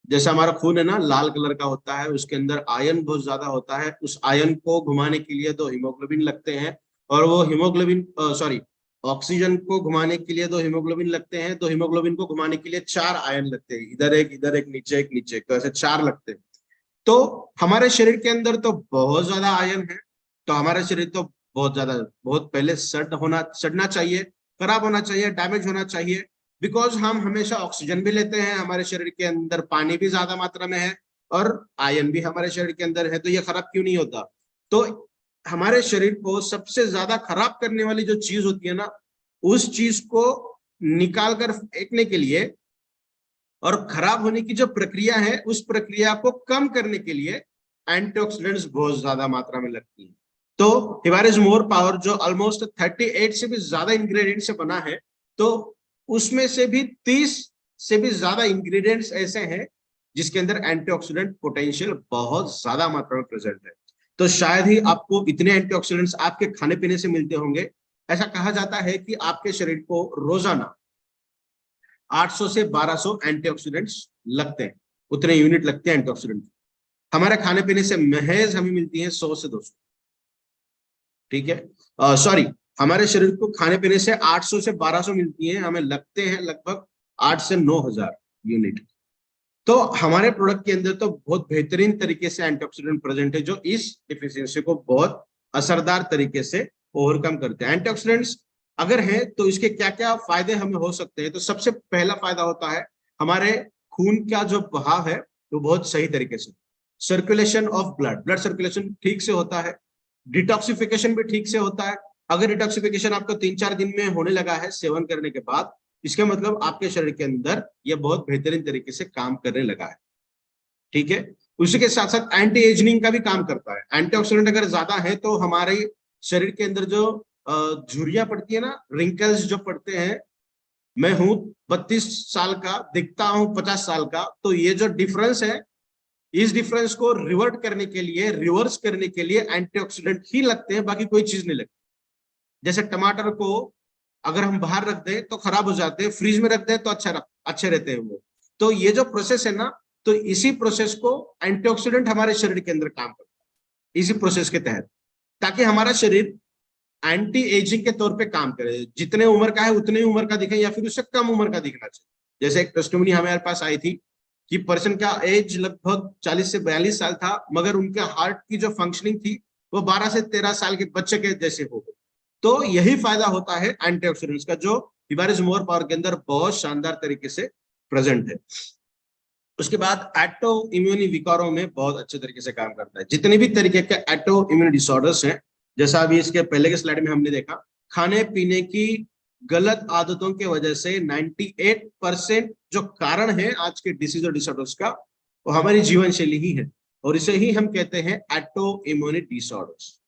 जैसे हमारा खून है ना, लाल कलर का होता है, उसके अंदर आयरन बहुत ज्यादा होता है। उस आयरन को घुमाने के लिए 2 हीमोग्लोबिन लगते हैं, और वो हीमोग्लोबिन ऑक्सीजन को घुमाने के लिए 2 हीमोग्लोबिन लगते हैं। 2 हीमोग्लोबिन को घुमाने के लिए 4 आयन लगते हैं, इधर एक, नीचे एक, नीचे एक, तो ऐसे 4 लगते हैं। तो हमारे शरीर के अंदर तो बहुत ज्यादा आयन है, तो हमारा शरीर तो बहुत पहले सड़ना चाहिए, खराब होना चाहिए, डैमेज होना चाहिए, बिकॉज हम हमेशा ऑक्सीजन भी लेते हैं, हमारे शरीर के अंदर पानी भी ज्यादा मात्रा में है, और आयन भी हमारे शरीर के अंदर है, तो ये खराब क्यों नहीं होता। तो हमारे शरीर को सबसे ज्यादा खराब करने वाली जो चीज होती है ना, उस चीज को निकाल कर फेंकने के लिए और खराब होने की जो प्रक्रिया है, उस प्रक्रिया को कम करने के लिए एंटीऑक्सीडेंट्स बहुत ज्यादा मात्रा में लगती है। तो हिबारिस मोर पावर जो ऑलमोस्ट 38 से भी ज्यादा इंग्रेडिएंट से बना है, तो उसमें से भी 30 से भी ज्यादा इंग्रेडिएंट्स ऐसे हैं जिसके अंदर एंटीऑक्सीडेंट पोटेंशियल बहुत ज्यादा मात्रा में प्रेजेंट है। तो शायद ही आपको इतने एंटीऑक्सीडेंट्स आपके खाने पीने से मिलते होंगे। ऐसा कहा जाता है कि आपके शरीर को रोजाना 800 से 1200 एंटीऑक्सीडेंट्स लगते हैं, उतने यूनिट लगते हैं एंटीऑक्सीडेंट। हमारे खाने पीने से महज हमें मिलती है 100 से 200। ठीक है, सॉरी, हमारे शरीर को खाने पीने से 800 से 1200 मिलती है, हमें लगते हैं लगभग 8 से 9000 यूनिट। तो हमारे प्रोडक्ट के अंदर तो बहुत बेहतरीन तरीके से एंटीऑक्सीडेंट प्रेजेंट है, जो इस डिफिशियंसी को बहुत असरदार तरीके से ओवरकम करते हैं। एंटीऑक्सीडेंट्स अगर है तो इसके क्या क्या फायदे हमें हो सकते हैं। तो सबसे पहला फायदा होता है हमारे खून का जो बहाव है वो बहुत सही तरीके से, circulation of blood, blood circulation ठीक से होता है। डिटॉक्सिफिकेशन भी ठीक से होता है। अगर डिटॉक्सिफिकेशन आपको 3-4 दिन में होने लगा है सेवन करने के बाद, इसका मतलब आपके शरीर के अंदर यह बहुत बेहतरीन तरीके से काम करने लगा है। ठीक है, उसी के साथ साथ एंटी एजिंग का भी काम करता है। एंटीऑक्सीडेंट अगर ज्यादा है तो हमारे शरीर के अंदर जो झुर्रियां पड़ती है ना, रिंकल्स जो पड़ते हैं, मैं हूं 32 साल का, दिखता हूं 50 साल का, तो ये जो डिफरेंस है, इस डिफरेंस को रिवर्ट करने के लिए, रिवर्स करने के लिए एंटीऑक्सीडेंट ही लगते हैं, बाकी कोई चीज नहीं लगती। जैसे टमाटर को अगर हम बाहर रख दें तो खराब हो जाते हैं, फ्रिज में रख दें तो अच्छे रहते हैं वो। तो ये जो प्रोसेस है ना, तो इसी प्रोसेस को एंटीऑक्सीडेंट हमारे शरीर के अंदर काम करता है, इसी प्रोसेस के तहत, ताकि हमारा शरीर एंटी एजिंग के तौर पे काम करे। जितने उम्र का है उतने ही उम्र का दिखे, या फिर उससे कम उम्र का दिखना चाहिए। जैसे एक टेस्टिमनी हमारे पास आई थी कि पर्सन का एज लगभग 40 से 42 साल था, मगर उनके हार्ट की जो फंक्शनिंग थी वो 12 से 13 साल के बच्चे के जैसे हो गई। तो यही फायदा होता है एंटीऑक्सीडेंट्स का, जो हिबारिस मोर पावर के अंदर बहुत शानदार तरीके से प्रेजेंट है। उसके बाद एटो इम्यूनी विकारों में बहुत अच्छे तरीके से काम करता है। जितने भी तरीके के एटो इम्यूनी डिसऑर्डर्स हैं, जैसा अभी इसके पहले के स्लाइड में हमने देखा, खाने पीने की गलत आदतों की वजह से 98% जो कारण है आज के डिसीज और डिसऑर्डर्स का, वो हमारी जीवन शैली ही है, और इसे ही हम कहते हैं एटो इम्यूनी डिसऑर्डर्स।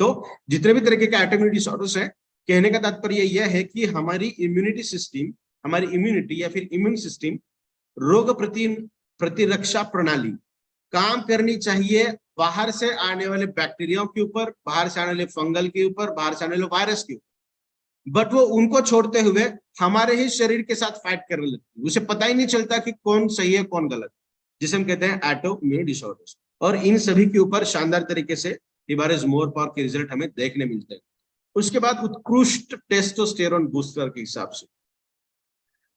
तो जितने भी तरीके के एटो इम्यूनी डिसऑर्डर्स है, कहने का तात्पर्य यह है कि हमारी इम्यूनिटी सिस्टम, हमारी इम्यूनिटी या फिर इम्यून सिस्टम, रोग प्रतिरक्षा प्रणाली काम करनी चाहिए बाहर से आने वाले बैक्टीरिया के ऊपर, बाहर से आने वाले फंगल के ऊपर, बाहर से आने वाले वायरस के ऊपर, बट वो उनको छोड़ते हुए हमारे ही शरीर के साथ फाइट करने लगती है। उसे पता ही नहीं चलता कि कौन सही है कौन गलत, जिसे हम कहते हैं एटो इम्यून डिसऑर्डर्स। और इन सभी के ऊपर शानदार तरीके से हिबारिस मोर पावर के रिजल्ट हमें देखने मिलते हैं। उसके बाद उत्कृष्ट टेस्टोस्टेरोन बूस्टर के हिसाब से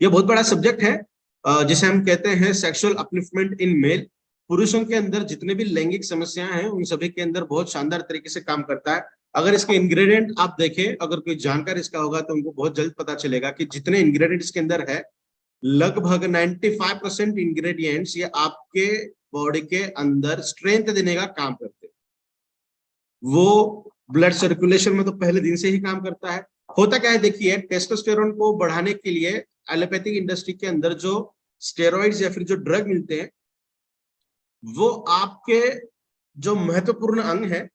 यह बहुत बड़ा सब्जेक्ट है, जिसे हम कहते हैं सेक्सुअल अपलिफ्टमेंट इन मेल। पुरुषों के अंदर जितने भी लैंगिक समस्याएं हैं उन सभी के अंदर बहुत शानदार तरीके से काम करता है। अगर इसके इंग्रेडिएंट आप देखें, अगर कोई जानकार इसका होगा तो उनको बहुत जल्द पता चलेगा कि जितने इंग्रेडिएंट इसके अंदर है, लगभग 95% इंग्रेडिएंट्स ये आपके बॉडी के अंदर स्ट्रेंथ देने का काम करते हैं। वो ब्लड सर्कुलेशन में तो पहले दिन से ही काम करता है। होता क्या है देखिए, टेस्टोस्टेरोन को बढ़ाने के लिए एलोपैथिक इंडस्ट्री के अंदर जो स्टेरॉइड्स या फिर जो ड्रग मिलते हैं, वो आपके जो महत्वपूर्ण अंग है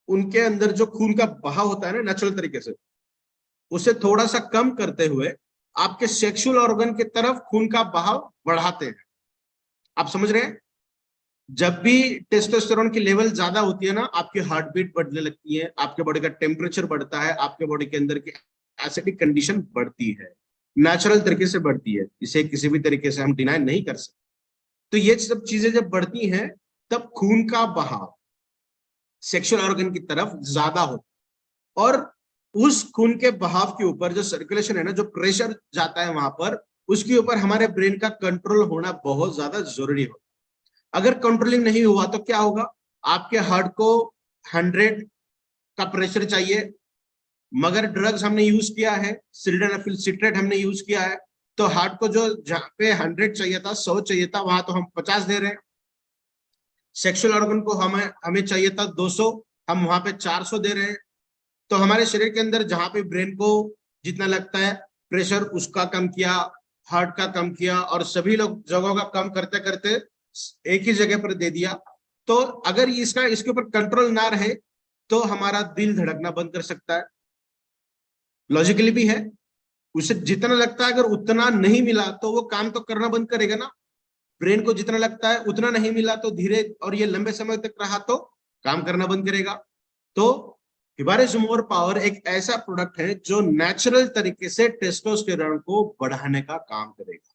उनके अंदर जो खून का बहाव होता है ना नेचुरल तरीके से, उसे थोड़ा सा कम करते हुए आपके सेक्सुअल ऑर्गन की तरफ खून का बहाव बढ़ाते हैं। आप समझ रहे हैं? जब भी टेस्टोस्टेरोन की लेवल ज्यादा होती है ना, आपकी हार्ट बीट बढ़ने लगती है, आपके बॉडी का टेम्परेचर बढ़ता है, आपके बॉडी के अंदर की एसिडिक कंडीशन बढ़ती है, नेचुरल तरीके से बढ़ती है। इसे किसी भी तरीके से हम डिनाई नहीं कर सकते। तो ये सब चीजें जब बढ़ती हैं तब खून का बहाव सेक्सुअल ऑर्गन की तरफ ज्यादा होता, और उस खून के बहाव के ऊपर जो सर्कुलेशन है ना, जो प्रेशर जाता है वहां पर, उसके ऊपर हमारे ब्रेन का कंट्रोल होना बहुत ज्यादा जरूरी होता है। अगर कंट्रोलिंग नहीं हुआ तो क्या होगा, आपके हार्ट को 100 का प्रेशर चाहिए, मगर ड्रग्स हमने यूज किया है, सिल्डेनाफिल सिट्रेट हमने यूज किया है, तो हार्ट को जो जहां पे 100 चाहिए था, 100 चाहिए था, वहां तो हम 50 दे रहे हैं। सेक्सुअल ऑर्गन को हमें चाहिए था 200, हम वहां पे 400 दे रहे हैं। तो हमारे शरीर के अंदर जहां पे ब्रेन को जितना लगता है प्रेशर, उसका कम किया, हार्ट का कम किया, और सभी लोग जगहों का कम करते करते एक ही जगह पर दे दिया। तो अगर इसके ऊपर कंट्रोल ना रहे तो हमारा दिल धड़कना बंद कर सकता है। लॉजिकली भी है, उसे जितना लगता है अगर उतना नहीं मिला तो वो काम तो करना बंद करेगा ना। ब्रेन को जितना लगता है उतना नहीं मिला तो धीरे, और ये लंबे समय तक रहा तो काम करना बंद करेगा। तो हिबारिस मोर पावर एक ऐसा प्रोडक्ट है जो नेचुरल तरीके से टेस्टोस्टेरोन को बढ़ाने का काम करेगा।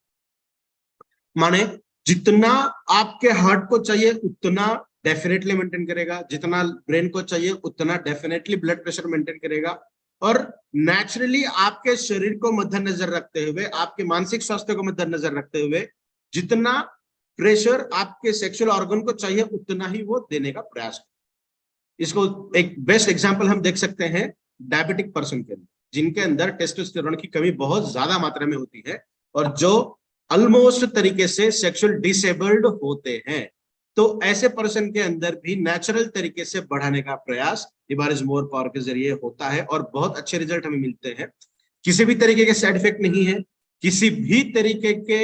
माने जितना आपके हार्ट को चाहिए उतना डेफिनेटली मेंटेन करेगा, जितना ब्रेन को चाहिए उतना डेफिनेटली ब्लड प्रेशर मेंटेन करेगा, और नेचुरली आपके शरीर को मद्देनजर रखते हुए, आपके मानसिक स्वास्थ्य को मद्देनजर रखते हुए जितना प्रेशर आपके सेक्सुअल ऑर्गन को चाहिए उतना ही वो देने का प्रयास करता है। इसको एक बेस्ट एग्जांपल हम देख सकते हैं डायबिटिक पर्सन के अंदर, जिनके अंदर टेस्टोस्टेरोन की कमी बहुत ज्यादा मात्रा में होती है और जो ऑलमोस्ट तरीके से सेक्सुअल डिसेबल्ड होते हैं। तो ऐसे पर्सन के अंदर भी नेचुरल तरीके से बढ़ाने का प्रयास हिबारिस मोर पावर के जरिए होता है और बहुत अच्छे रिजल्ट हमें मिलते हैं। किसी भी तरीके के साइड इफेक्ट नहीं है, किसी भी तरीके के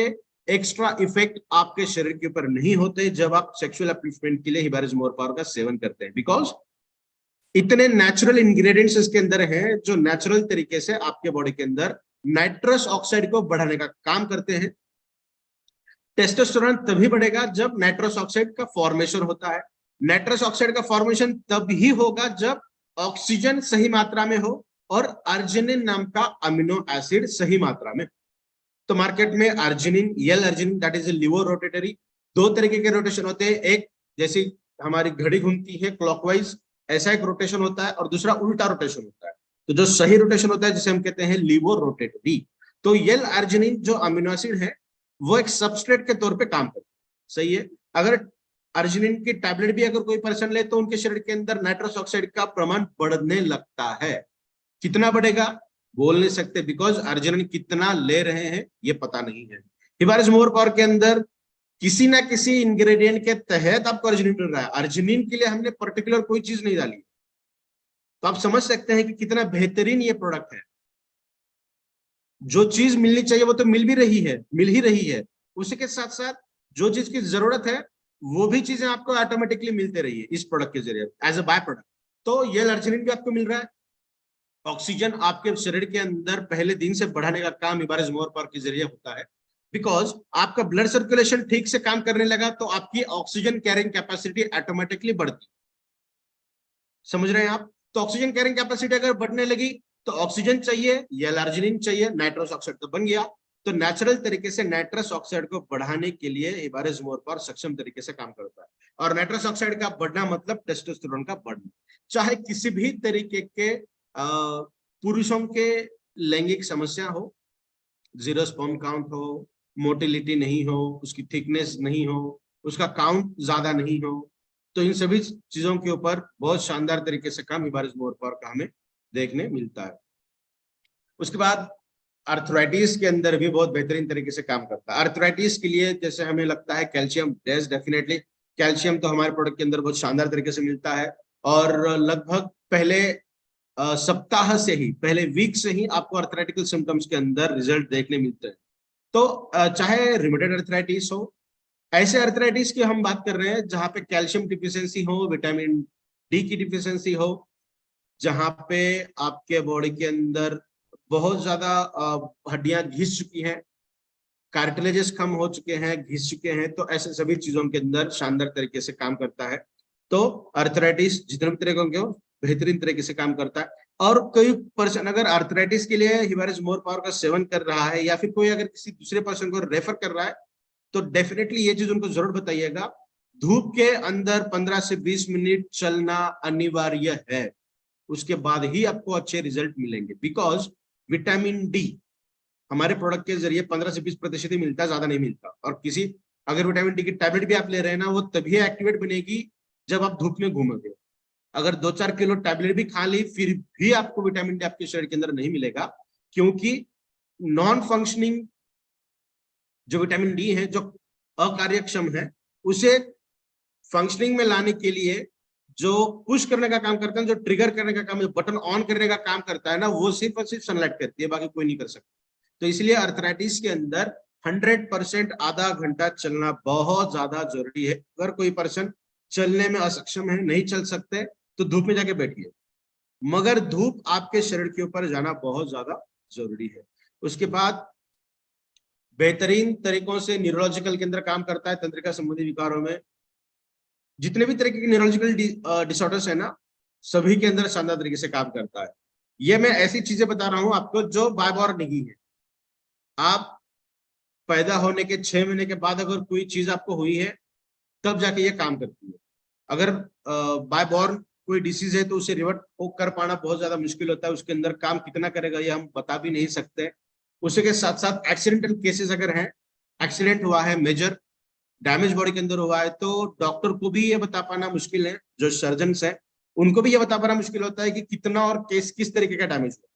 एक्स्ट्रा इफेक्ट आपके शरीर के ऊपर नहीं होते जब आप सेक्सुअल अपलिफ्टमेंट के लिए हिबारिस मोर पावर का सेवन करते हैं, बिकॉज इतने नेचुरल इंग्रेडिएंट्स इसके अंदर हैं जो नेचुरल तरीके से आपके बॉडी के अंदर नाइट्रस ऑक्साइड को बढ़ाने का काम करते हैं। टेस्टोस्टेरोन तभी बढ़ेगा जब नाइट्रस ऑक्साइड का फॉर्मेशन होता है। नाइट्रस ऑक्साइड का फॉर्मेशन तभी होगा जब ऑक्सीजन सही मात्रा में हो और अर्जिनिन नाम का अमीनो एसिड सही मात्रा में। तो मार्केट में arginine, L arginine, that is levorotatory, दो तरीके के रोटेशन होते हैं। एक जैसी हमारी घड़ी घूमती है क्लॉकवाइज, ऐसा एक रोटेशन होता है, और दूसरा उल्टा रोटेशन होता है। तो जो सही रोटेशन होता है जिसे हम कहते हैं लिवो रोटेटरी। तो यल अर्जिनिन जो अमीनो एसिड है वो एक सबस्ट्रेट के तौर पे काम करता है, सही है। अगर अर्जिनिन की टैबलेट भी अगर कोई पर्सन ले तो उनके शरीर के अंदर नाइट्रस ऑक्साइड का प्रमाण बढ़ने लगता है। कितना बढ़ेगा बोल नहीं सकते, बिकॉज अर्जिनिन कितना ले रहे हैं ये पता नहीं है। हिबारिस मोर पावर के अंदर किसी ना किसी इंग्रेडिएंट के तहत आपको अर्जिनिन मिल रहा है। अर्जिनिन के लिए हमने पर्टिकुलर कोई चीज नहीं डाली, तो आप समझ सकते हैं कि कितना बेहतरीन ये प्रोडक्ट है। जो चीज मिलनी चाहिए वो तो मिल भी रही है, मिल ही रही है। उसी के साथ साथ जो चीज की जरूरत है वो भी चीजें आपको ऑटोमेटिकली मिलते रही है इस प्रोडक्ट के जरिए एज अ बाय प्रोडक्ट। तो ये अर्जिनिन भी आपको मिल रहा है। ऑक्सीजन आपके शरीर के अंदर पहले दिन से बढ़ाने का काम हिबारिस मोर पावर के जरिए होता है, बिकॉज आपका ब्लड सर्कुलेशन ठीक से काम करने लगा तो आपकी ऑक्सीजन कैरिंग कैपेसिटी ऑटोमेटिकली बढ़ती। समझ रहे हैं आप? तो ऑक्सीजन कैरिंग कैपेसिटी अगर बढ़ने लगी तो ऑक्सीजन चाहिए या अर्जिनिन चाहिए, नाइट्रस ऑक्साइड तो बन गया। तो नेचुरल तरीके से नाइट्रस ऑक्साइड को बढ़ाने के लिए हिबारिस मोर पावर सक्षम तरीके से काम करता है। और नाइट्रस ऑक्साइड का बढ़ना मतलब टेस्टोस्टेरोन का बढ़ना। चाहे किसी भी तरीके के पुरुषों के लैंगिक समस्या हो, जीरो स्पर्म काउंट हो, मोटिलिटी नहीं हो, उसकी थिकनेस नहीं हो, उसका काउंट ज्यादा नहीं हो, तो इन सभी चीजों के ऊपर बहुत शानदार तरीके से काम हिबारिस मोर पावर का हमें देखने मिलता है। उसके बाद आर्थराइटिस के अंदर भी बहुत बेहतरीन तरीके से काम करता है। आर्थराइटिस के लिए जैसे हमें लगता है कैल्शियम, डेफिनेटली कैल्शियम तो हमारे प्रोडक्ट के अंदर बहुत शानदार तरीके से मिलता है, और लगभग पहले सप्ताह से ही, पहले वीक से ही आपको आर्थराइटिकल सिम्टम्स के अंदर रिजल्ट देखने मिलते हैं। तो चाहे रिमेटेड आर्थराइटिस हो, ऐसे आर्थराइटिस की हम बात कर रहे हैं जहां पे कैल्शियम डिफिशिएंसी हो, विटामिन डी की डिफिशिएंसी हो, जहां पे आपके बॉडी के अंदर बहुत ज्यादा हड्डियां घिस चुकी हैं, कार्टिलेजेस कम हो चुके हैं, घिस चुके हैं, तो ऐसे सभी चीजों के अंदर शानदार तरीके से काम करता है। तो आर्थराइटिस जितने भी तरीके के हो बेहतरीन तरीके से काम करता है। और कोई पर्सन अगर आर्थराइटिस के लिए हिबारिस मोर पावर का सेवन कर रहा है या फिर कोई अगर किसी दूसरे पर्सन को रेफर कर रहा है तो डेफिनेटली ये चीज उनको जरूर बताइएगा, धूप के अंदर 15 से 20 मिनट चलना अनिवार्य है, उसके बाद ही आपको अच्छे रिजल्ट मिलेंगे। बिकॉज विटामिन डी हमारे प्रोडक्ट के जरिए 15 से 20% ही मिलता है, ज्यादा नहीं मिलता। और किसी अगर विटामिन डी की टैबलेट भी आप ले रहे हैं ना, वो तभी एक्टिवेट बनेगी जब आप धूप में घूमोगे। अगर 2-4 किलो टैबलेट भी खा ली फिर भी आपको विटामिन डी आपके शरीर के अंदर नहीं मिलेगा, क्योंकि नॉन फंक्शनिंग जो विटामिन डी है, जो अकार्यक्षम है, उसे फंक्शनिंग में लाने के लिए जो पुश करने का काम करता है, जो ट्रिगर करने का काम, बटन ऑन करने का काम करता है ना, वो सिर्फ और सिर्फ सनलाइट करती है, बाकी कोई नहीं कर सकता। तो इसलिए आर्थराइटिस के अंदर 100% आधा घंटा चलना बहुत ज्यादा जरूरी है। अगर कोई पर्सन चलने में असक्षम है, नहीं चल सकते, तो धूप में जाके बैठिए, मगर धूप आपके शरीर के ऊपर जाना बहुत ज्यादा जरूरी है। उसके बाद बेहतरीन तरीकों से न्यूरोलॉजिकल के अंदर काम करता है, तंत्रिका संबंधी विकारों में। जितने भी तरह के न्यूरोलॉजिकल डिसऑर्डर्स है ना, सभी के अंदर शानदार तरीके से काम करता है। ये मैं ऐसी चीजें बता रहा हूं आपको जो बाय बॉर्न नहीं है। आप पैदा होने के 6 महीने के बाद अगर कोई चीज आपको हुई है तब जाके ये काम करती है। अगर बाय बॉर्न कोई डिसीज है तो उसे रिवर्ट कर पाना बहुत ज्यादा मुश्किल होता है, उसके अंदर काम कितना करेगा ये हम बता भी नहीं सकते। उसी के साथ साथ एक्सीडेंटल केसेस अगर हैं, एक्सीडेंट हुआ है, मेजर डैमेज बॉडी के अंदर हुआ है, तो डॉक्टर को भी ये बता पाना मुश्किल है, जो सर्जन्स है उनको भी ये बता पाना मुश्किल होता है कि कितना और केस किस तरीके का डैमेज हुआ।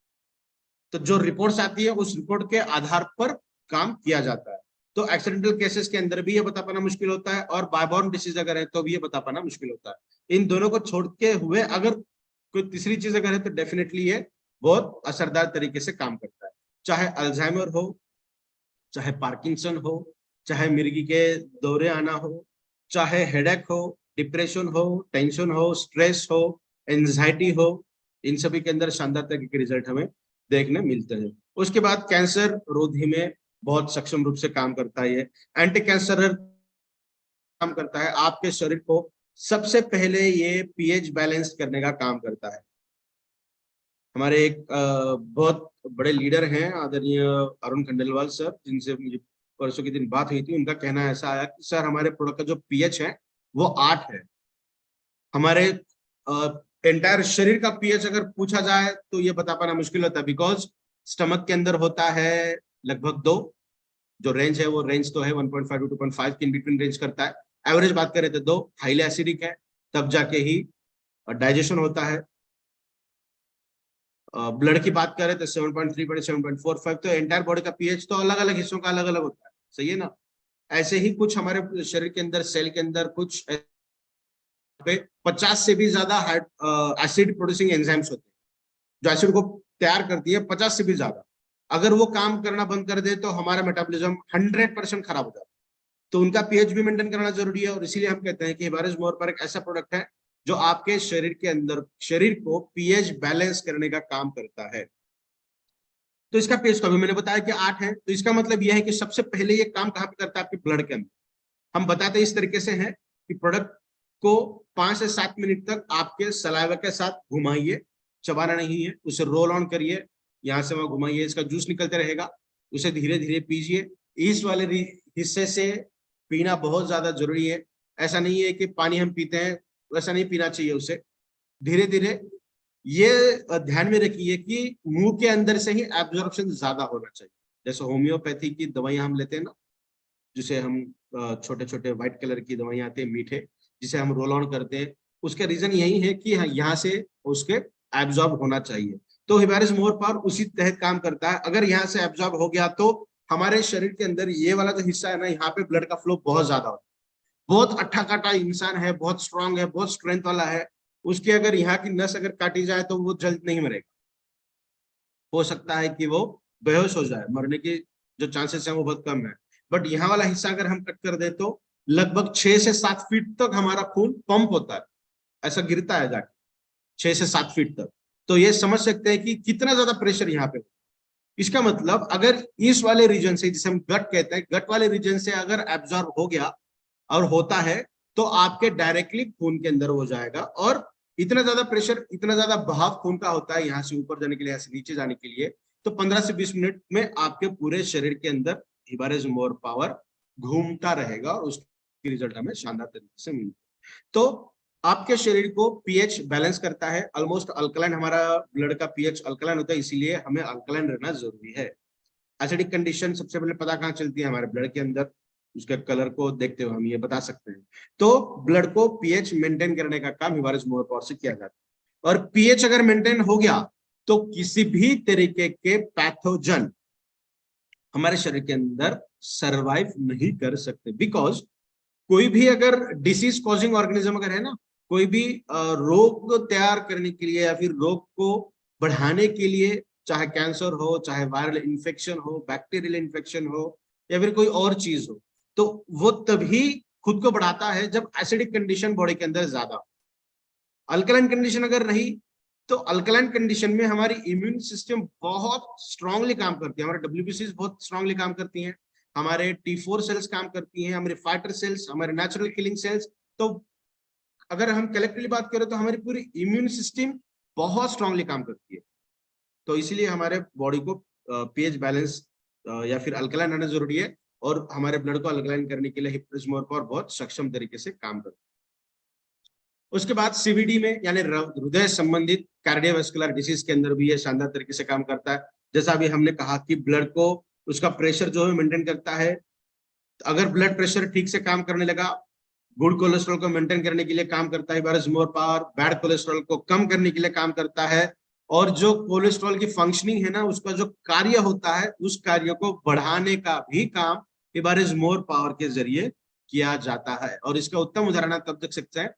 तो जो रिपोर्ट्स आती है उस रिपोर्ट के आधार पर काम किया जाता है। तो एक्सीडेंटल केसेस के अंदर भी ये बता पाना मुश्किल होता है, और बायबॉर्न डिसीज अगर है तो भी ये बता पाना मुश्किल होता है। इन दोनों को छोड़ के हुए अगर कोई तीसरी चीज अगर है तो डेफिनेटली ये बहुत असरदार तरीके से काम करता है। चाहे अल्जाइमर हो, चाहे पार्किंसन हो, चाहे मिर्गी के दौरे आना हो, चाहे हेडेक हो, डिप्रेशन हो, टेंशन हो, स्ट्रेस हो, एंजाइटी हो, इन सभी के अंदर शानदार तरीके के रिजल्ट हमें देखने मिलते हैं। उसके बाद कैंसर रोधी में बहुत सक्षम रूप से काम करता है। ये एंटी कैंसर काम करता है, आपके शरीर को सबसे पहले ये पीएच बैलेंस करने का काम करता है। हमारे एक बहुत बड़े लीडर हैं आदरणीय अरुण खंडेलवाल सर, जिनसे मुझे परसों के दिन बात हुई थी। उनका कहना ऐसा आया कि सर हमारे प्रोडक्ट का जो पीएच है वो 8 है। हमारे एंटायर शरीर का पीएच अगर पूछा जाए तो ये बता पाना मुश्किल होता है, बिकॉज स्टमक के अंदर होता है लगभग 2, जो रेंज है वो रेंज तो है 1.5 to 2.5 के इन बिटवीन रेंज करता है। एवरेज बात करें तो 2 हाईली एसिडिक है, तब जाके ही डाइजेशन होता है। ब्लड की बात करें तो 7.3 7.45। तो एंटायर बॉडी का पीएच तो अलग अलग हिस्सों का अलग अलग होता है, सही है ना। ऐसे ही कुछ हमारे शरीर के अंदर सेल के अंदर कुछ 50 से भी ज्यादा एसिड प्रोड्यूसिंग एंजाइम्स होते हैं जो एसिड को तैयार करती है, 50 से भी ज्यादा। अगर वो काम करना बंद कर दे तो हमारा मेटाबॉलिज्म 100% खराब हो जाता है। तो उनका पीएच भी मेंटेन करना जरूरी है, और इसीलिए हम कहते हैं कि हिबारिस मोर पर एक ऐसा प्रोडक्ट है जो आपके शरीर के अंदर शरीर को पीएच बैलेंस करने का काम करता है। तो इसका पीएच तो अभी मैंने बताया कि 8 है, तो इसका मतलब यह है कि सबसे पहले ये काम कहाँ पे करता है, आपके ब्लड के अंदर। हम बताते इस तरीके से हैं कि प्रोडक्ट को 5 से 7 मिनट तक आपके सलाइवा के साथ घुमाइए, चबाना नहीं है, उसे रोल ऑन करिए, यहाँ से वहां घुमाइए, इसका जूस निकलते रहेगा, उसे धीरे धीरे पीजिए। इस वाले हिस्से से पीना बहुत ज्यादा जरूरी है। ऐसा नहीं है कि पानी हम पीते हैं वैसा नहीं पीना चाहिए, उसे धीरे धीरे। ये ध्यान में रखिए कि मुंह के अंदर से ही एब्जॉर्प्शन ज्यादा होना चाहिए। जैसे होम्योपैथी की दवाइयां हम लेते हैं ना, जिसे हम छोटे छोटे व्हाइट कलर की दवाइयां आते हैं मीठे, जिसे हम रोल ऑन करते हैं, उसका रीजन यही है कि यहाँ से उसके एब्जॉर्ब होना चाहिए। तो हिबारिस मोर पावर उसी तहत काम करता है। अगर यहाँ से एब्जॉर्ब हो गया तो हमारे शरीर के अंदर ये वाला जो हिस्सा है ना, यहाँ पे ब्लड का फ्लो बहुत ज्यादा होता है। बहुत अट्ठा काटा इंसान है, बहुत स्ट्रांग है, बहुत स्ट्रेंथ वाला है, उसकी अगर यहाँ की नस अगर काटी जाए तो वो जल्द नहीं मरेगा, हो सकता है कि वो बेहोश हो जाए, मरने की जो चांसेस है वो बहुत कम है। बट यहाँ वाला हिस्सा अगर हम कट कर दे तो लगभग 6 से 7 फीट तक हमारा खून पंप होता है, ऐसा गिरता है जाके 6 से 7 फीट तक। तो ये समझ सकते हैं कि कितना ज्यादा प्रेशर यहाँ पे। इसका मतलब अगर इस वाले रीजन से, जिसे हम गट कहते हैं, गट वाले रीजन से अगर एब्जॉर्ब हो गया और होता है तो आपके डायरेक्टली खून के अंदर हो जाएगा। और इतना ज्यादा प्रेशर, इतना ज्यादा बहाव खून का होता है यहाँ से ऊपर जाने के लिए, यहाँ से नीचे जाने के लिए, तो 15 से 20 मिनट में आपके पूरे शरीर के अंदर हिबारिस मोर पावर घूमता रहेगा, और उसकी रिजल्ट हमें शानदार तरीके से मिलता है। तो आपके शरीर को पीएच बैलेंस करता है। ऑलमोस्ट अल्कलाइन, हमारा ब्लड का पीएच अल्कलाइन होता है, इसीलिए हमें अल्कलाइन रहना जरूरी है। एसिडिक कंडीशन सबसे पहले पता कहाँ चलती है, हमारे ब्लड के अंदर। उसके कलर को देखते हुए हम ये बता सकते हैं। तो ब्लड को पीएच मेंटेन करने का काम हिबारिस मोर पावर से किया जाता है। और पीएच अगर मेंटेन हो गया तो किसी भी तरीके के पैथोजन हमारे शरीर के अंदर सरवाइव नहीं कर सकते। बिकॉज कोई भी अगर डिसीज कॉजिंग ऑर्गेनिज्म अगर है ना, कोई भी रोग तैयार करने के लिए या फिर रोग को बढ़ाने के लिए, चाहे कैंसर हो, चाहे वायरल इन्फेक्शन हो, बैक्टीरियल इन्फेक्शन हो, या फिर कोई और चीज हो, तो वो तभी खुद को बढ़ाता है जब एसिडिक कंडीशन बॉडी के अंदर ज्यादा हो। अल्कलाइन कंडीशन अगर रही तो अल्कलाइन कंडीशन में हमारी इम्यून सिस्टम बहुत स्ट्रांगली काम करती है, हमारे डब्ल्यूबीसी बहुत स्ट्रांगली काम करती हैं, हमारे T4 सेल्स काम करती हैं, हमारे फाइटर सेल्स, हमारे नेचुरल किलिंग सेल्स। तो अगर हम कलेक्टिवली बात करें तो हमारी पूरी इम्यून सिस्टम बहुत स्ट्रांगली काम करती है। तो इसीलिए हमारे बॉडी को पीएच बैलेंस या फिर अल्कलाइन आना जरूरी है, और हमारे ब्लड को अल्कलाइन करने के लिए हिप्नोटिज्म मोर पावर बहुत सक्षम तरीके से काम करता है। उसके बाद सीवीडी में यानी हृदय संबंधित कार्डियोवास्कुलर डिसीज के अंदर भी ये शानदार तरीके से काम करता है। जैसा अभी हमने कहा कि ब्लड को उसका प्रेशर जो है मेंटेन करता है। अगर ब्लड प्रेशर ठीक से काम करने लगा, गुड कोलेस्ट्रॉल को मेंटेन करने के लिए काम करता है हिबारिस मोर पावर, बैड कोलेस्ट्रॉल को कम करने के लिए काम करता है, और जो कोलेस्ट्रॉल की फंक्शनिंग है ना, उसका जो कार्य होता है, उस कार्य को बढ़ाने का भी काम हिबारिस मोर पावर के जरिए किया जाता है। और इसका उत्तम उदाहरण आप तब देख सकते हैं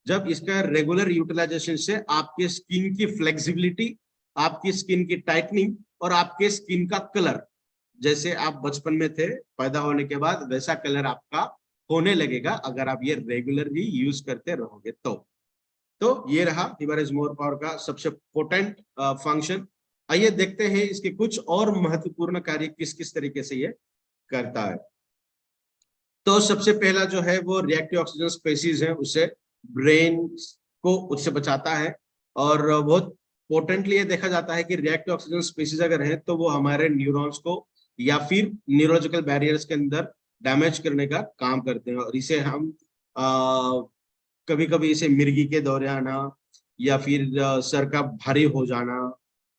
जब इसका रेगुलर यूटिलाइजेशन से आपके स्किन की फ्लेक्सिबिलिटी, आपकी स्किन की टाइटनिंग और आपके स्किन का कलर, जैसे आप बचपन में थे पैदा होने के बाद, वैसा कलर आपका होने लगेगा अगर आप ये रेगुलरली यूज करते रहोगे तो ये रहा हिबारिस मोर पावर का सबसे पोटेंट फंक्शन। आइए देखते हैं इसके कुछ और महत्वपूर्ण कार्य किस किस तरीके से ये करता है। तो सबसे पहला जो है वो रिएक्टिव ऑक्सीजन स्पेसीज है, उससे ब्रेन को उससे बचाता है। और बहुत पोटेंटली ये देखा जाता है कि रिएक्टिव ऑक्सीजन स्पेसीज अगर है तो वो हमारे न्यूरॉन्स को या फिर न्यूरोलॉजिकल बैरियर्स के अंदर डैमेज करने का काम करते हैं। और इसे हम कभी कभी इसे मिर्गी के दौरे आना या फिर सर का भारी हो जाना,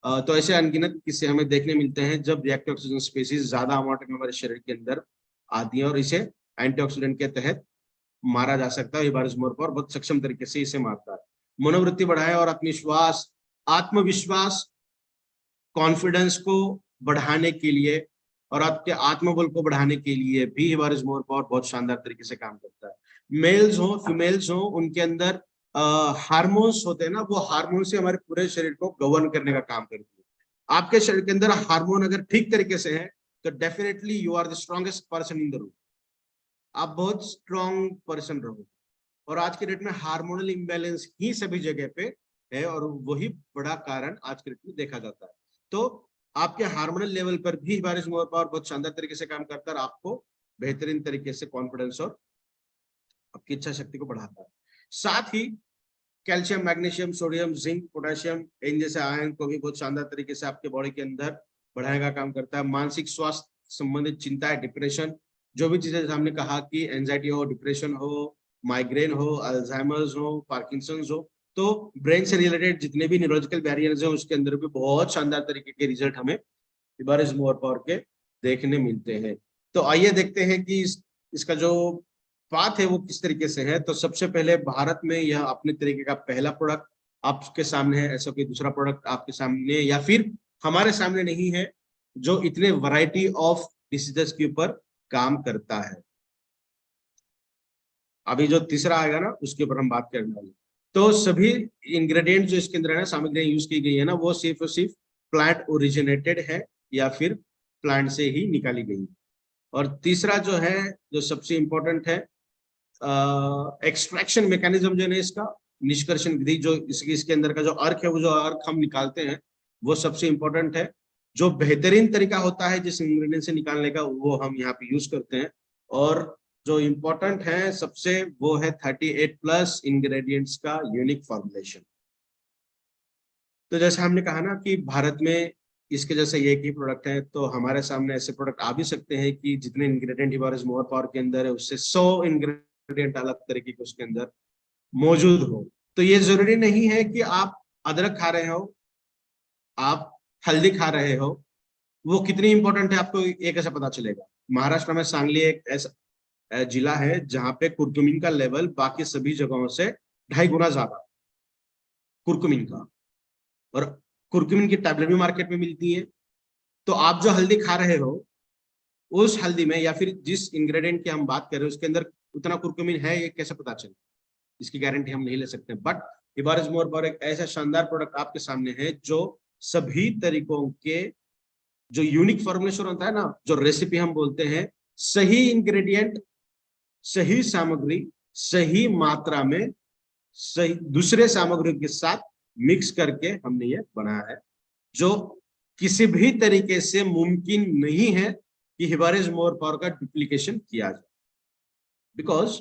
तो ऐसे अनगिनत किस्से हमें देखने मिलते हैं जब रिएक्टिव ऑक्सीजन स्पेसीज ज्यादा अमाउंट में हमारे शरीर के अंदर आती है, और इसे एंटीऑक्सीडेंट के तहत मारा जा सकता है। हिबारिस मोर पावर बहुत सक्षम तरीके से इसे मारता है। मनोवृत्ति बढ़ाए और आत्मविश्वास कॉन्फिडेंस को बढ़ाने के लिए और आपके आत्मबल को बढ़ाने के लिए भी हिबारिस मोर पावर बहुत शानदार तरीके से काम करता है। मेल्स हो फीमेल्स हो, उनके अंदर हार्मोन्स होते हैं ना, वो हार्मोन से हमारे पूरे शरीर को गवर्न करने का काम करती है। आपके शरीर के अंदर हार्मोन अगर ठीक तरीके से है तो definitely you are the strongest person in the room, आप बहुत स्ट्रॉन्ग पर्सन रहो। और आज के डेट में हार्मोनल इम्बैलेंस ही सभी जगह पे है, और वही बड़ा कारण आज के डेट में देखा जाता है। तो आपके हार्मोनल लेवल पर भी हिबारिस मोर पावर बहुत शानदार तरीके से काम करता है, और आपको बेहतरीन तरीके से कॉन्फिडेंस और आपकी इच्छा शक्ति को बढ़ाता है। साथ ही calcium, magnesium, sodium, zinc, potassium, इन जैसे आयन को भी बहुत शानदार तरीके से आपके बॉडी के अंदर बढ़ाने का काम करता है। मानसिक स्वास्थ्य संबंधित चिंता, डिप्रेशन, जो भी चीजें हमने कहा कि एंजाइटी हो, डिप्रेशन हो, माइग्रेन हो, अल्जाइमर्स हो, पार्किंसंस हो, तो ब्रेन से रिलेटेड जितने भी न्यूरोलॉजिकल बैरियर्स हैं उसके अंदर भी बहुत शानदार तरीके के रिजल्ट हमें हिबारिस मोर पावर के देखने मिलते हैं। तो आइए देखते हैं कि इसका जो बात है वो किस तरीके से है। तो सबसे पहले भारत में यह अपने तरीके का पहला प्रोडक्ट आपके सामने है। ऐसा कोई दूसरा प्रोडक्ट आपके सामने या फिर हमारे सामने नहीं है जो इतने वैरायटी ऑफ डिसीजेस के ऊपर काम करता है। अभी जो तीसरा आएगा ना उसके ऊपर हम बात करने वाले। तो सभी इंग्रेडिएंट जो इसके अंदर है ना, सामग्रियां यूज की गई है ना, वो सिर्फ और सिर्फ प्लांट ओरिजिनेटेड है या फिर प्लांट से ही निकाली गई। और तीसरा जो है, जो सबसे इंपॉर्टेंट है, एक्सट्रैक्शन मैकेनिज्म जो है इसका, निष्कर्षण विधि, जो इसके अंदर का जो अर्क है, वो जो अर्क हम निकालते हैं वो सबसे इंपॉर्टेंट है। जो बेहतरीन तरीका होता है जिस इंग्रेडिएंट से निकालने का, वो हम यहाँ पे यूज करते हैं। और जो इम्पोर्टेंट है सबसे, वो है 38+ इंग्रेडिएंट्स का यूनिक फॉर्मुलेशन। तो जैसे हमने कहा ना कि भारत में इसके जैसे एक ही प्रोडक्ट है, तो हमारे सामने ऐसे प्रोडक्ट आ भी सकते हैं कि जितने इंग्रेडिएंट हिबारिस मोर पावर के अंदर है उससे 100 इंग्रेडिएंट अलग तरीके के उसके अंदर मौजूद हो। तो ये जरूरी नहीं है कि आप अदरक खा रहे हो, आप हल्दी खा रहे हो, वो कितनी इंपॉर्टेंट है आपको ये कैसे पता चलेगा। महाराष्ट्र में सांगली एक ऐसा जिला है जहां पे कुर्कुमिन का लेवल बाकी सभी जगहों से 2.5 गुना ज्यादा कुर्कुमिन का, और कुर्कुमिन की टैबलेट भी मार्केट में मिलती है। तो आप जो हल्दी खा रहे हो, उस हल्दी में या फिर जिस इंग्रेडिएंट की हम बात कर रहे हैं उसके अंदर उतना कुर्कुमिन है, ये कैसे पता चले, इसकी गारंटी हम नहीं ले सकते। बट हिबारिस मोर पावर एक ऐसा शानदार प्रोडक्ट आपके सामने है जो सभी तरीकों के जो यूनिक फॉर्मुलेशन होता है ना, जो रेसिपी हम बोलते हैं, सही इंग्रेडिएंट, सही सामग्री, सही मात्रा में, सही दूसरे सामग्री के साथ मिक्स करके हमने ये बनाया है, जो किसी भी तरीके से मुमकिन नहीं है कि हिबारिस मोर पावर का डुप्लीकेशन किया जाए। बिकॉज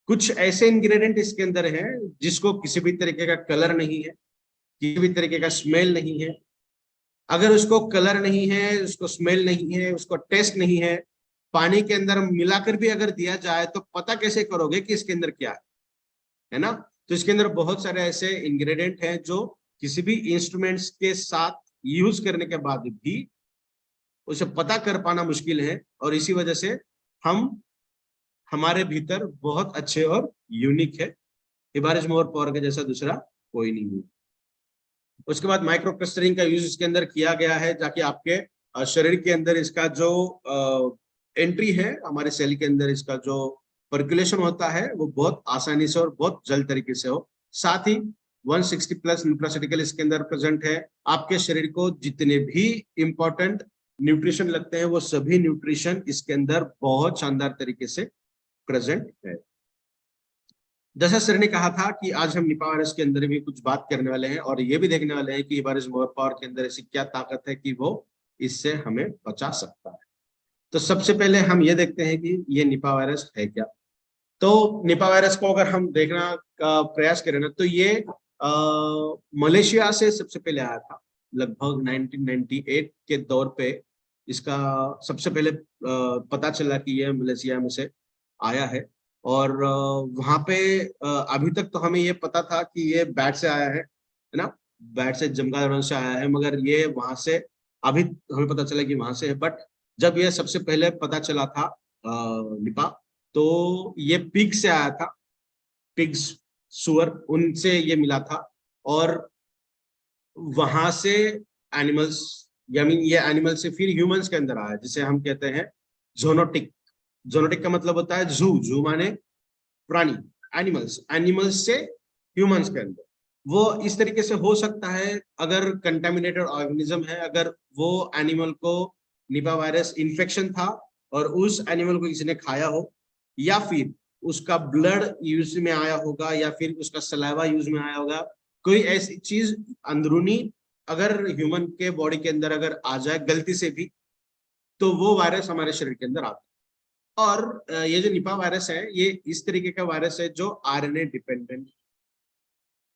कुछ ऐसे इंग्रेडिएंट इसके अंदर हैं जिसको किसी भी तरीके का कलर नहीं है, किसी भी तरीके का स्मेल नहीं है। अगर उसको कलर नहीं है, उसको स्मेल नहीं है, उसको टेस्ट नहीं है, पानी के अंदर मिलाकर भी अगर दिया जाए तो पता कैसे करोगे कि इसके अंदर क्या है ना? तो इसके अंदर बहुत सारे ऐसे इंग्रेडिएंट हैं जो किसी भी इंस्ट्रूमेंट्स के साथ यूज करने के बाद भी उसे पता कर पाना मुश्किल है, और इसी वजह से हम हमारे भीतर बहुत अच्छे और यूनिक है। हिबारिस मोर पावर के जैसा दूसरा कोई नहीं है। उसके बाद माइक्रो क्लस्टरिंग का यूज इसके अंदर किया गया है, ताकि आपके शरीर के अंदर इसका जो एंट्री है, हमारे सेल के अंदर इसका जो पर्कुलेशन होता है वो बहुत आसानी से और बहुत जल्द तरीके से हो। साथ ही 160 प्लस न्यूट्रास्यूटिकल इसके अंदर प्रेजेंट है। आपके शरीर को जितने भी इंपॉर्टेंट न्यूट्रिशन लगते हैं वो सभी न्यूट्रिशन इसके अंदर बहुत शानदार तरीके से प्रेजेंट है। जैसा सर ने कहा था कि आज हम निपा वायरस के अंदर भी कुछ बात करने वाले हैं और ये भी देखने वाले हैं कि हिबारिस मोर पावर के अंदर ऐसी क्या ताकत है कि वो इससे हमें बचा सकता है। तो सबसे पहले हम ये देखते हैं कि ये निपा वायरस है क्या। तो निपा वायरस को अगर हम देखना का प्रयास करें ना, तो ये मलेशिया से सबसे पहले आया था लगभग 1998 के दौर पे। इसका सबसे पहले पता चला कि ये मलेशिया में से आया है, और वहां पे अभी तक तो हमें ये पता था कि ये बैट से आया है ना, बैट से चमगादड़ से आया है, मगर ये वहां से अभी हमें पता चला कि वहां से है। बट जब ये सबसे पहले पता चला था निपा, तो ये पिग से आया था, पिग्स, सुअर, उनसे ये मिला था, और वहां से एनिमल्स, ये एनिमल से फिर ह्यूमंस के अंदर आया, जिसे हम कहते हैं जोनोटिक। जोनोटिक का मतलब होता है जू, जू माने प्राणी, एनिमल्स, एनिमल्स से ह्यूमंस के अंदर। वो इस तरीके से हो सकता है अगर कंटेमिनेटेड ऑर्गेनिज्म है, अगर वो एनिमल को निपा वायरस इन्फेक्शन था और उस एनिमल को किसी ने खाया हो, या फिर उसका ब्लड यूज में आया होगा, या फिर उसका सलाइवा यूज में आया होगा, कोई ऐसी चीज अंदरूनी अगर ह्यूमन के बॉडी के अंदर अगर आ जाए गलती से भी, तो वो वायरस हमारे शरीर के अंदर आता है। और ये जो निपा वायरस है, ये इस तरीके का वायरस है जो आरएनए डिपेंडेंट,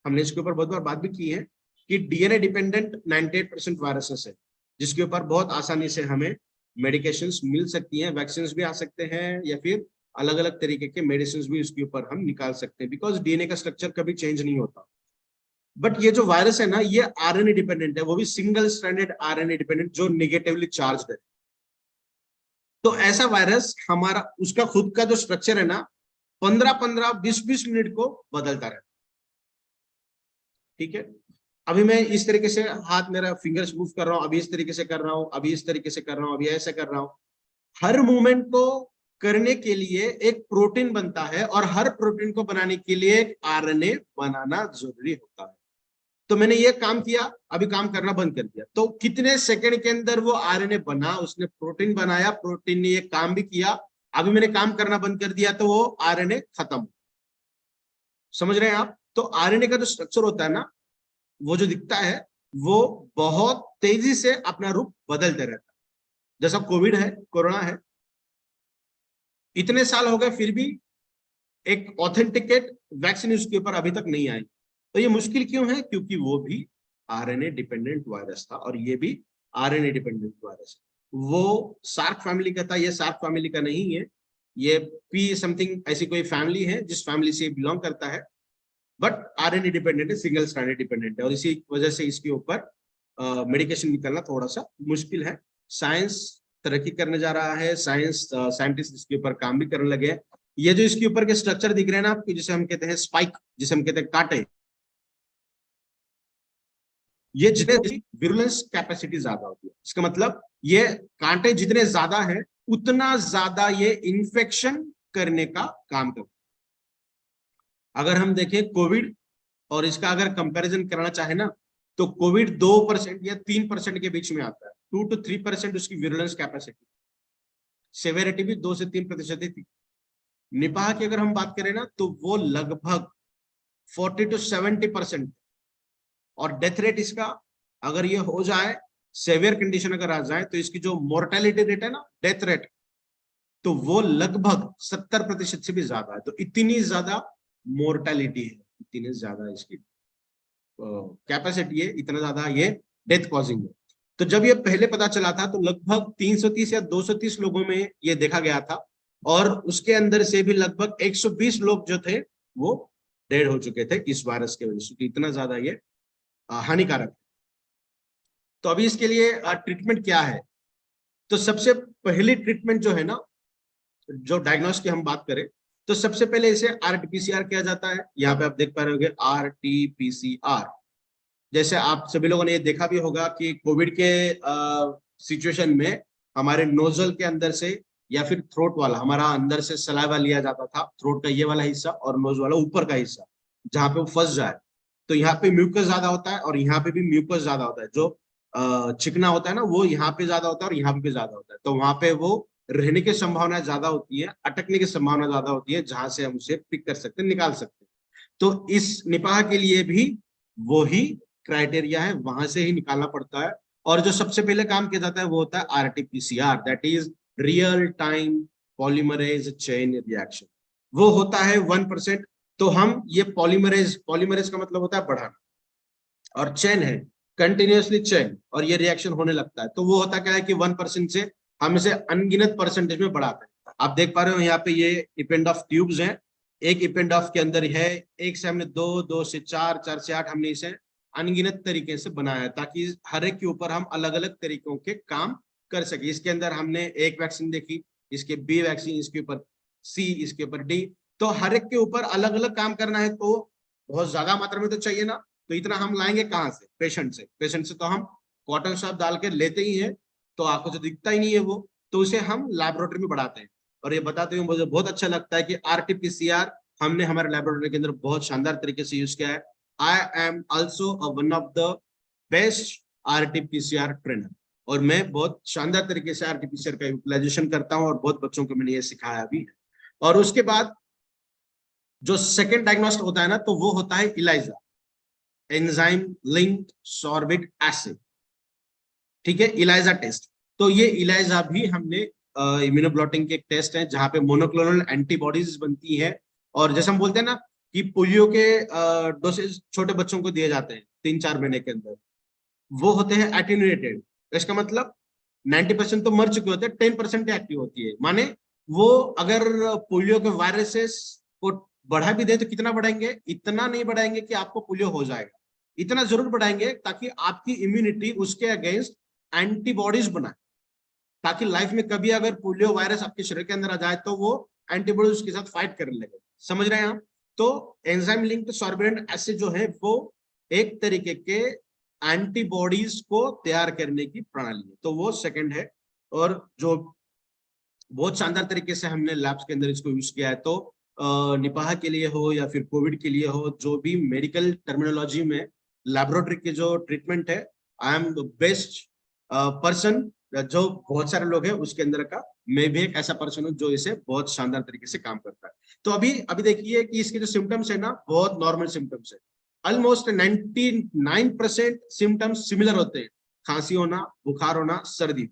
हमने इसके ऊपर बहुत बार बात भी की है कि डीएनए डिपेंडेंट 98% वायरसेस है, जिसके ऊपर बहुत आसानी से हमें मेडिकेशंस मिल सकती हैं, वैक्सीन भी आ सकते हैं, या फिर अलग अलग तरीके के मेडिसिन भी उसके ऊपर हम निकाल सकते हैं, बिकॉज डीएनए का स्ट्रक्चर कभी चेंज नहीं होता। बट ये जो वायरस है ना, ये आरएनए डिपेंडेंट है, वो भी सिंगल स्ट्रैंडेड आरएनए डिपेंडेंट, जो निगेटिवली चार्ज्ड है। तो ऐसा वायरस हमारा, उसका खुद का जो स्ट्रक्चर है ना, 15-15, 20-20 मिनट को बदलता रहता है। ठीक है, अभी मैं इस तरीके से हाथ, मेरा फिंगर्स मूव कर रहा हूं, अभी इस तरीके से कर रहा हूं, अभी इस तरीके से कर रहा हूं, अभी ऐसे कर रहा हूं। हर मूवमेंट को करने के लिए एक प्रोटीन बनता है, और हर प्रोटीन को बनाने के लिए एक आरएनए बनाना जरूरी होता है। तो मैंने ये काम किया, अभी काम करना बंद कर दिया, तो कितने सेकंड के अंदर वो आरएनए बना, उसने प्रोटीन बनाया, प्रोटीन ने ये काम भी किया, अभी मैंने काम करना बंद कर दिया तो वो आरएनए खत्म। समझ रहे हैं आप? तो आरएनए का जो स्ट्रक्चर होता है ना, वो जो दिखता है वो बहुत तेजी से अपना रूप बदलते रहता है। जैसा कोविड है, कोरोना है, इतने साल हो गए फिर भी एक ऑथेंटिकेट वैक्सीन उसके ऊपर अभी तक नहीं आई। तो ये मुश्किल क्यों है? क्योंकि वो भी आरएनए डिपेंडेंट वायरस था, और ये भी आरएनए डिपेंडेंट वायरस है। वो सार्क फैमिली का था, ये सार्क फैमिली का नहीं है, ये पी समथिंग ऐसी कोई फैमिली है जिस फैमिली से बिलोंग करता है, बट आरएनए डिपेंडेंट है, सिंगल स्ट्रैंडेड डिपेंडेंट है, और इसी वजह से इसके ऊपर मेडिकेशन निकालना थोड़ा सा मुश्किल है। साइंस तरक्की करने जा रहा है, साइंटिस्ट इसके ऊपर काम भी करने लगे हैं। ये जो इसके ऊपर के स्ट्रक्चर दिख रहे हैं ना आपको, जिसे हम कहते हैं स्पाइक, जिसे हम कहते हैं कांटे, ये जितने विरुलेंस कैपेसिटी ज्यादा होती है, इसका मतलब ये कांटे जितने ज्यादा है उतना ज्यादा ये इन्फेक्शन करने का काम करते हैं। अगर हम देखें कोविड और इसका अगर कंपैरिजन करना चाहे ना, तो कोविड 2% या 3% के बीच में आता है, 2 to 3% उसकी विरुलेंस कैपेसिटी, सेवेरिटी भी 2 से 3% ही थी। निपाह की अगर हम बात करें ना, तो वो लगभग 40 to 70%, और डेथ रेट इसका अगर ये हो जाए, सेवियर कंडीशन अगर आ जाए, तो इसकी जो मोर्टेलिटी रेट है ना, डेथ रेट, तो वो लगभग 70% से भी ज्यादा है। तो इतनी ज्यादा मोर्टेलिटी है, इतनी ज्यादा इसकी कैपेसिटी है, इतना ज्यादा ये डेथ कॉजिंग है। तो जब ये पहले पता चला था तो लगभग 330 या 230 लोगों में ये देखा गया था, और उसके अंदर से भी लगभग 120 लोग जो थे वो डेड हो चुके थे इस वायरस के वजह से। तो इतना ज्यादा ये हानिकारक है। तो अभी इसके लिए ट्रीटमेंट क्या है? तो सबसे पहली ट्रीटमेंट जो है ना, जो डायग्नोस की हम बात करें, तो सबसे पहले इसे आरटीपीसीआर किया जाता है। यहाँ पे आप देख पा रहे होंगे आरटीपीसीआर। जैसे आप सभी लोगों ने ये देखा भी होगा कि कोविड के सिचुएशन में हमारे नोजल के अंदर से या फिर थ्रोट वाला, हमारा अंदर से सलाइवा लिया जाता था, थ्रोट का ये वाला हिस्सा और नोज वाला ऊपर का हिस्सा, जहाँ पे वो फंस जाए। तो यहाँ पे म्यूकस ज्यादा होता है और यहाँ पे भी म्यूकस ज्यादा होता है। जो चिकना होता है ना, वो यहाँ पे ज्यादा होता है और यहाँ पे भी ज्यादा होता है। तो वहां पे वो रहने की संभावना ज्यादा होती है, अटकने की संभावना ज्यादा होती है, जहां से हम उसे पिक कर सकते हैं, निकाल सकते हैं। तो इस निपाह के लिए भी वो ही क्राइटेरिया है, वहां से ही निकालना पड़ता है। और जो सबसे पहले काम किया जाता है वो होता है RTPCR, that is real time polymerase chain reaction. वो होता है 1%। तो हम ये पॉलीमरेज, पॉलीमरेज का मतलब होता है बढ़ाना, और चेन है कंटिन्यूअसली चेन, और ये रिएक्शन होने लगता है। तो वो होता क्या है कि 1% से हम इसे अनगिनत परसेंटेज में बढ़ाते हैं। आप देख पा रहे हो यहाँ पे ये इपेंडॉफ ट्यूब्स हैं। एक इपेंडॉफ के अंदर है, एक से हमने 2, 2 से 4, 4 से 8, हमने इसे अनगिनत तरीके से बनाया है, ताकि हर एक के ऊपर हम अलग अलग तरीकों के काम कर सके। इसके अंदर हमने एक वैक्सीन देखी, इसके बी वैक्सीन, इसके ऊपर सी, इसके ऊपर डी। तो हर एक के ऊपर अलग अलग काम करना है, तो बहुत ज्यादा मात्रा में तो चाहिए ना। तो इतना हम लाएंगे कहाँ से? पेशेंट से। पेशेंट से तो हम कॉटन स्वाब डाल के लेते ही हैं, तो आपको तो दिखता ही नहीं है वो, तो उसे हम लैबोरेटरी में बढ़ाते हैं। और ये बताते हुए मुझे बहुत अच्छा लगता है कि आरटीपीसीआर हमने हमारे लैबोरेटरी के अंदर बहुत शानदार तरीके से यूज किया है। I am also one of the best RTPCR trainer, और मैं बहुत शानदार तरीके से आरटीपीसीआर का यूटिलाइजेशन करता हूँ, और बहुत बच्चों को मैंने ये सिखाया भी है। और उसके बाद जो सेकेंड डायग्नोस्ट होता है ना, तो वो होता है Elijah, enzyme linked sorbic acid. ठीक है, इलाइजा टेस्ट। तो ये इलाइजा भी हमने इम्यूनोब्लॉटिंग के एक टेस्ट है, जहां पे मोनोक्लोनल एंटीबॉडीज बनती है। और जैसे हम बोलते हैं ना कि पोलियो के डोसेज छोटे बच्चों को दिए जाते हैं 3-4 महीने के अंदर, वो होते हैं एटेन्यूएटेड। इसका मतलब 90% तो मर चुके होते हैं, 10% एक्टिव होती है। माने वो अगर पोलियो के वायरसेस को बढ़ा भी दे तो कितना बढ़ाएंगे? इतना नहीं बढ़ाएंगे कि आपको पोलियो हो जाएगा, इतना जरूर बढ़ाएंगे ताकि आपकी इम्यूनिटी उसके अगेंस्ट एंटीबॉडीज बनाए, ताकि लाइफ में कभी अगर पोलियो वायरस आपके शरीर के अंदर आ जाए तो वो एंटीबॉडीज उसके साथ फाइट करने लगे। समझ रहे हैं आप? तो एंजाइम लिंक्ड सॉर्बिडेंट एसिड जो है वो एक तरीके के एंटीबॉडीज को तैयार करने की प्रणाली है, तो वो सेकंड है। और जो बहुत शानदार तरीके से हमने लैब्स के अंदर इसको यूज किया है। तो निपाह के लिए हो या फिर कोविड के लिए हो, जो भी मेडिकल टर्मिनोलॉजी में लैबोरेटरी के जो ट्रीटमेंट है, I am the best person. जो बहुत सारे लोग हैं उसके अंदर का मैं भी एक ऐसा पर्सन हूँ जो इसे बहुत शानदार तरीके से काम करता है। तो अभी देखिए कि इसके जो सिम्टम्स है ना, बहुत नॉर्मल सिम्टम्स है। ऑलमोस्ट 99% सिम्टम्स सिमिलर होते हैं, खांसी होना, बुखार होना, सर्दी।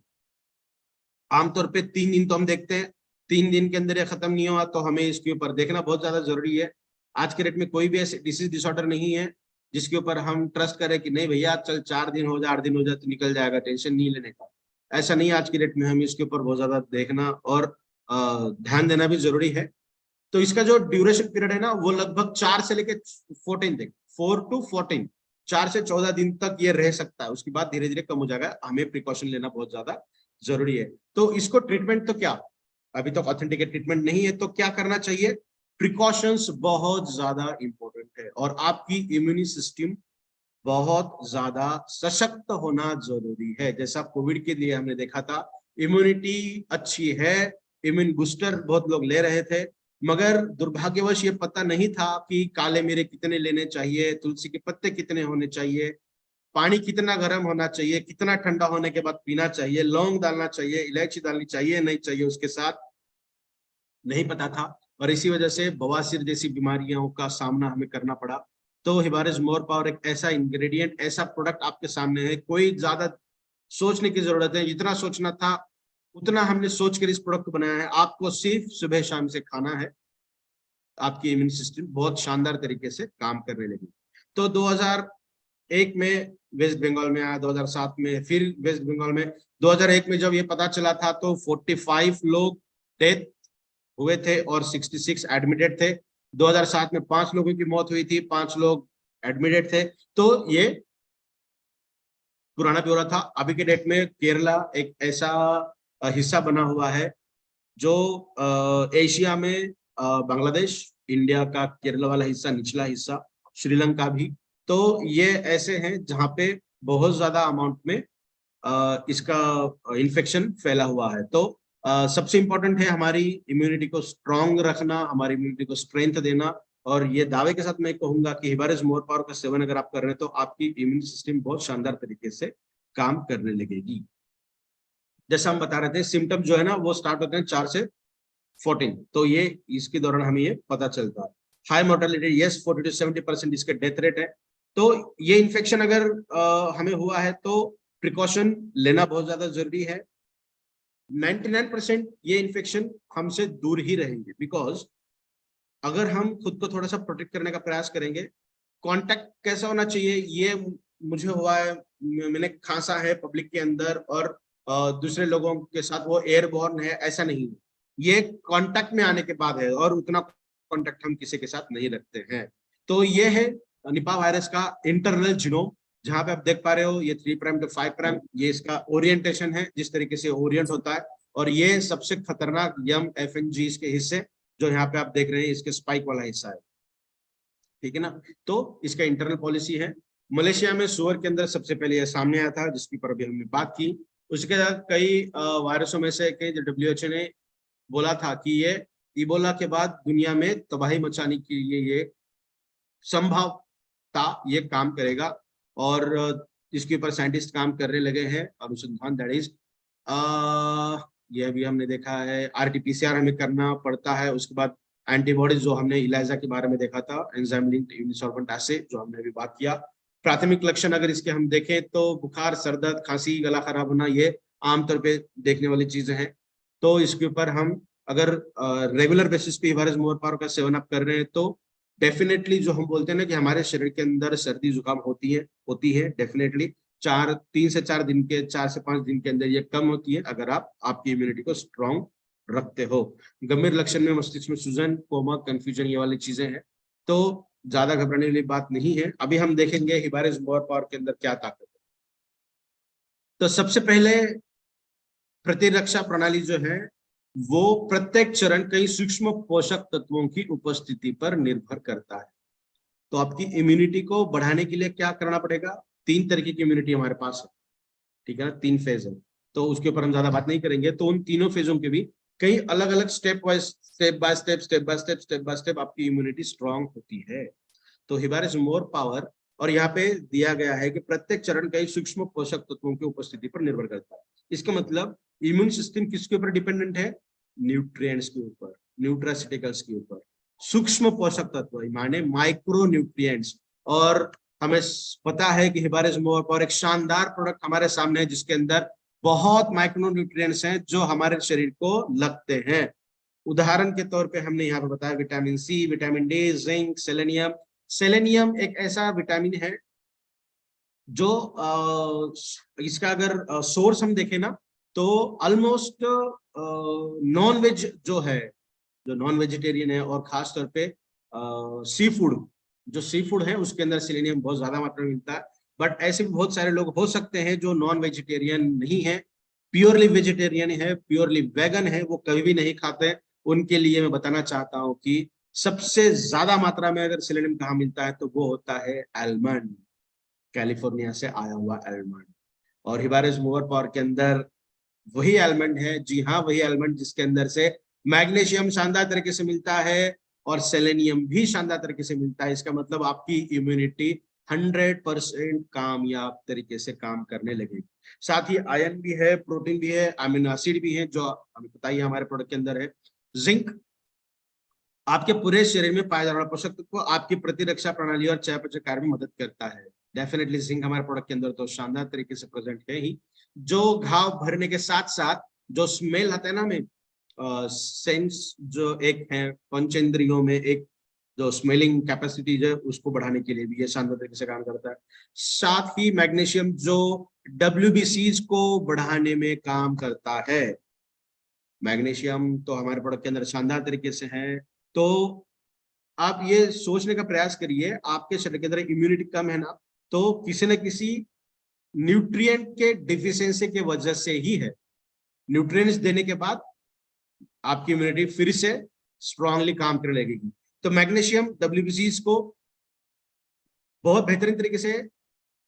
आमतौर पे 3 दिन तो हम देखते हैं, 3 दिन के अंदर ये खत्म नहीं हुआ तो हमें इसके ऊपर देखना बहुत ज्यादा जरूरी है। आज के डेट में कोई भी ऐसे डिसीज डिसऑर्डर नहीं है जिसके ऊपर हम ट्रस्ट करें कि नहीं भैया चल 4 दिन हो जाए, 8 दिन हो जाए तो निकल जाएगा, टेंशन नहीं लेने का। ऐसा नहीं है आज की डेट में, हमें इसके ऊपर बहुत ज्यादा देखना और ध्यान देना भी जरूरी है। तो इसका जो ड्यूरेशन पीरियड है ना, वो लगभग 4 से लेकर 14 तक, 4 to 14, 4 से 14 दिन तक ये रह सकता है। उसके बाद धीरे धीरे कम हो जाएगा, हमें प्रिकॉशन लेना बहुत ज्यादा जरूरी है। तो इसको ट्रीटमेंट तो क्या, अभी तक ऑथेंटिकेट ट्रीटमेंट नहीं है, तो क्या करना चाहिए? प्रिकॉशंस बहुत ज्यादा इंपॉर्टेंट है, और आपकी इम्यूनी सिस्टम बहुत ज्यादा सशक्त होना जरूरी है। जैसा कोविड के लिए हमने देखा था, इम्यूनिटी अच्छी है, इम्यून बूस्टर बहुत लोग ले रहे थे, मगर दुर्भाग्यवश ये पता नहीं था कि काले मिर्च कितने लेने चाहिए, तुलसी के पत्ते कितने होने चाहिए, पानी कितना गर्म होना चाहिए, कितना ठंडा होने के बाद पीना चाहिए, लौंग डालना चाहिए, इलायची डालनी चाहिए नहीं चाहिए, उसके साथ नहीं पता था। और इसी वजह से बवासीर जैसी बीमारियों का सामना हमें करना पड़ा। तो हिबारिस मोर पावर एक ऐसा इंग्रेडिएंट, ऐसा प्रोडक्ट आपके सामने है, कोई ज्यादा सोचने की जरूरत है, जितना सोचना था उतना हमने सोच कर इस प्रोडक्ट को बनाया है। आपको सिर्फ सुबह शाम से खाना है, आपकी इम्यून सिस्टम बहुत शानदार तरीके से काम करने लगी। तो 2001 में वेस्ट बंगाल में आया, 2007 में फिर वेस्ट बंगाल में, 2001 में जब ये पता चला था तो 45 लोग डेथ हुए थे और 66 एडमिटेड थे। 2007 में 5 लोगों की मौत हुई थी, 5 लोग एडमिटेड थे। तो ये पुराना ब्यौरा था। अभी के डेट में केरला एक ऐसा हिस्सा बना हुआ है जो एशिया में बांग्लादेश, इंडिया का केरला वाला हिस्सा, निचला हिस्सा, श्रीलंका भी, तो ये ऐसे हैं जहाँ पे बहुत ज्यादा अमाउंट में इसका इन्फेक्शन फैला हुआ है। तो सबसे इंपॉर्टेंट है हमारी इम्यूनिटी को स्ट्रांग रखना, हमारी इम्यूनिटी को स्ट्रेंथ देना। और ये दावे के साथ मैं कहूंगा कि हिबारिस मोर पावर का सेवन अगर आप कर रहे हैं तो आपकी इम्यून सिस्टम बहुत शानदार तरीके से काम करने लगेगी। जैसा हम बता रहे थे, सिम्टम जो है ना वो स्टार्ट होते हैं 4 से 14, तो ये इसके दौरान हमें ये पता चलता है। हाई मोर्टेलिटी, यस 40 से 70% इसके डेथ रेट है। तो ये इन्फेक्शन अगर हमें हुआ है तो प्रिकॉशन लेना बहुत ज्यादा जरूरी है। 99% ये इन्फेक्शन हमसे दूर ही रहेंगे, बिकॉज अगर हम खुद को थोड़ा सा प्रोटेक्ट करने का प्रयास करेंगे। कांटेक्ट कैसा होना चाहिए, ये मुझे हुआ है, मैंने खांसा है पब्लिक के अंदर और दूसरे लोगों के साथ वो एयरबॉर्न है, ऐसा नहीं है। ये कांटेक्ट में आने के बाद है और उतना कांटेक्ट हम किसी के साथ नहीं रखते हैं। तो ये है निपा वायरस का इंटरनल जीनोम, जहां पे आप देख पा रहे हो ये 3 प्राइम टू 5 प्राइम, ये इसका ओरिएंटेशन है, जिस तरीके से ओरिएंट होता है। और ये सबसे खतरनाक यम FNG इसके हिस्से जो यहाँ पे आप देख रहे हैं, इसके स्पाइक वाला हिस्सा है, ठीक है ना। तो इसका इंटरनल पॉलिसी है। मलेशिया में सुअर के अंदर सबसे पहले यह सामने आया था, जिसकी पर अभी हमने बात की। उसके बाद कई वायरसों में से कई WHO ने बोला था कि ये इबोला के बाद दुनिया में तबाही मचाने के लिए ये संभवता ये काम करेगा। और इसके ऊपर साइंटिस्ट काम करने लगे हैं, अनुसंधान, दैट इज ये भी हमने देखा है। RT-PCR हमें करना पड़ता है। उसके बाद एंटीबॉडीज जो हमने इलाइजा के बारे में देखा था, एंजाइम लिंक्ड इम्यूनोसॉर्बेंट एसे, जो हमने अभी बात किया। प्राथमिक लक्षण अगर इसके हम देखें तो बुखार, सर दर्द, खांसी, गला खराब होना, ये आमतौर पे देखने वाली चीजें हैं। तो इसके ऊपर हम अगर रेगुलर बेसिस पे हिबारिस मोर पावर का सेवन अप कर रहे हैं तो डेफिनेटली जो हम बोलते हैं ना कि हमारे शरीर के अंदर सर्दी जुकाम होती है डेफिनेटली 3 से 4 दिन के, 4 से 5 दिन के अंदर ये कम होती है अगर आप आपकी इम्यूनिटी को स्ट्रांग रखते हो। गंभीर लक्षण में मस्तिष्क में सूजन, कोमा, कंफ्यूजन, ये वाली चीजें हैं। तो ज्यादा घबराने वाली बात नहीं है। अभी हम देखेंगे हिबारिस मोर पावर के अंदर क्या ताकत है। तो सबसे पहले प्रतिरक्षा प्रणाली जो है वो प्रत्येक चरण कई सूक्ष्म पोषक तत्वों की उपस्थिति पर निर्भर करता है। तो आपकी इम्यूनिटी को बढ़ाने के लिए क्या करना पड़ेगा? 3 तरीके की इम्यूनिटी हमारे पास है, ठीक है ना, 3 फेज है। तो उसके ऊपर हम ज्यादा बात नहीं करेंगे। तो उन तीनों फेजों के भी कई अलग अलग स्टेप बाय स्टेप आपकी इम्यूनिटी स्ट्रांग होती है। तो हिबारिस मोर पावर, और यहाँ पे दिया गया है कि प्रत्येक चरण कई सूक्ष्म पोषक तत्वों की उपस्थिति पर निर्भर करता है। इसका मतलब इम्यून सिस्टम किसके ऊपर डिपेंडेंट है? न्यूट्रिएंट्स के ऊपर, न्यूट्रासिटिकल्स के ऊपर, सूक्ष्म पोषक तत्व माने माइक्रो न्यूट्रिएंट्स। और हमें पता है कि हिबारिस मोर पावर एक शानदार प्रोडक्ट हमारे सामने है जिसके अंदर बहुत माइक्रो न्यूट्रिएंट्स हैं जो हमारे शरीर को लगते हैं। उदाहरण के तौर पे हमने यहाँ पे बताया vitamin C, vitamin D, zinc, selenium. Selenium एक ऐसा विटामिन है जो इसका अगर सोर्स हम देखें ना तो ऑलमोस्ट नॉन वेज जो है, जो नॉन वेजिटेरियन है और खास तौर पे सी फूड, जो सी फूड है उसके अंदर सेलेनियम बहुत ज्यादा मात्रा में मिलता है। बट ऐसे भी बहुत सारे लोग हो सकते हैं जो नॉन वेजिटेरियन नहीं है, प्योरली वेजिटेरियन है, प्योरली वेगन है, वो कभी भी नहीं खाते। उनके लिए मैं बताना चाहता हूँ कि सबसे ज्यादा मात्रा में अगर सेलेनियम कहाँ मिलता है तो वो होता है आलमंड, कैलिफोर्निया से आया हुआ आलमंड। और हिबारिस मोर पावर के अंदर वही आलमंड है, जी हाँ वही आलमंड जिसके अंदर से मैग्नीशियम शानदार तरीके से मिलता है और सेलेनियम भी शानदार तरीके से मिलता है। इसका मतलब आपकी इम्यूनिटी 100% कामयाब तरीके से काम करने लगेगी। साथ ही आयरन भी है, प्रोटीन भी है, अमीनो एसिड भी है जो हमें पता ही है हमारे प्रोडक्ट के अंदर है। जिंक आपके पूरे शरीर में पाया जाने वाला पोषक तत्व आपकी प्रतिरक्षा प्रणाली और चयापचय कार्य में मदद करता है। डेफिनेटली जिंक हमारे प्रोडक्ट के अंदर तो शानदार तरीके से प्रेजेंट है ही, जो घाव भरने के साथ साथ जो स्मेल आता है ना हमें, सेंस जो एक है पंचेंद्रियों में, एक जो स्मेलिंग कैपेसिटी है उसको बढ़ाने के लिए भी ये शानदार तरीके से काम करता है। साथ ही मैग्नीशियम जो WBCs को बढ़ाने में काम करता है। मैग्नीशियम तो हमारे प्रोडक्ट के अंदर शानदार तरीके से है। तो आप ये सोचने का प्रयास करिए, आपके शरीर के अंदर इम्यूनिटी कम है ना, तो किसी न किसी न्यूट्रिएंट के डिफिशियंसी के वजह से ही है। न्यूट्रिएंट्स देने के बाद आपकी इम्यूनिटी फिर से स्ट्रांगली काम करने लगेगी। तो मैग्नीशियम WBCs को बहुत बेहतरीन तरीके से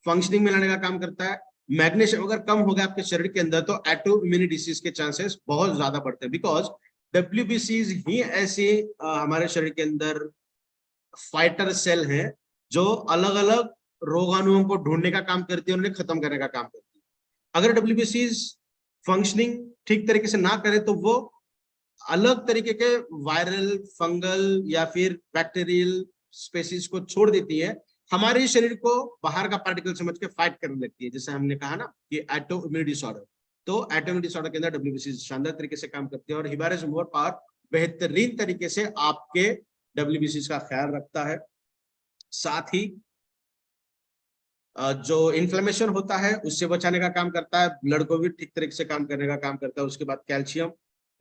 फंक्शनिंग में लाने का काम करता है। मैग्नीशियम अगर कम हो गया आपके शरीर के अंदर तो ऑटो इम्यून डिसीज के चांसेस बहुत ज्यादा बढ़ते हैं, बिकॉज WBCs ही ऐसे हमारे शरीर के अंदर फाइटर सेल हैं जो अलग अलग रोगाणुओं को ढूंढने का काम करती है और उन्हें खत्म करने का काम करती है। अगर WBCs फंक्शनिंग ठीक तरीके से ना करे तो वो अलग तरीके के वायरल, फंगल या फिर बैक्टीरियल स्पेसीज को छोड़ देती है, हमारे शरीर को बाहर का पार्टिकल समझ के फाइट करने लगती है। जैसे हमने कहा ना कि ऑटो इम्यून डिसऑर्डर, तो ऑटो इम्यून डिसऑर्डर के अंदर WBCs शानदार तरीके से काम करते हैं और हिबारिस मोर पावर बेहतरीन तरीके से आपके WBCs का ख्याल रखता है। साथ ही जो इन्फ्लेमेशन होता है उससे बचाने का काम करता है, ब्लड को भी ठीक तरीके से काम करने का काम करता है। उसके बाद कैल्शियम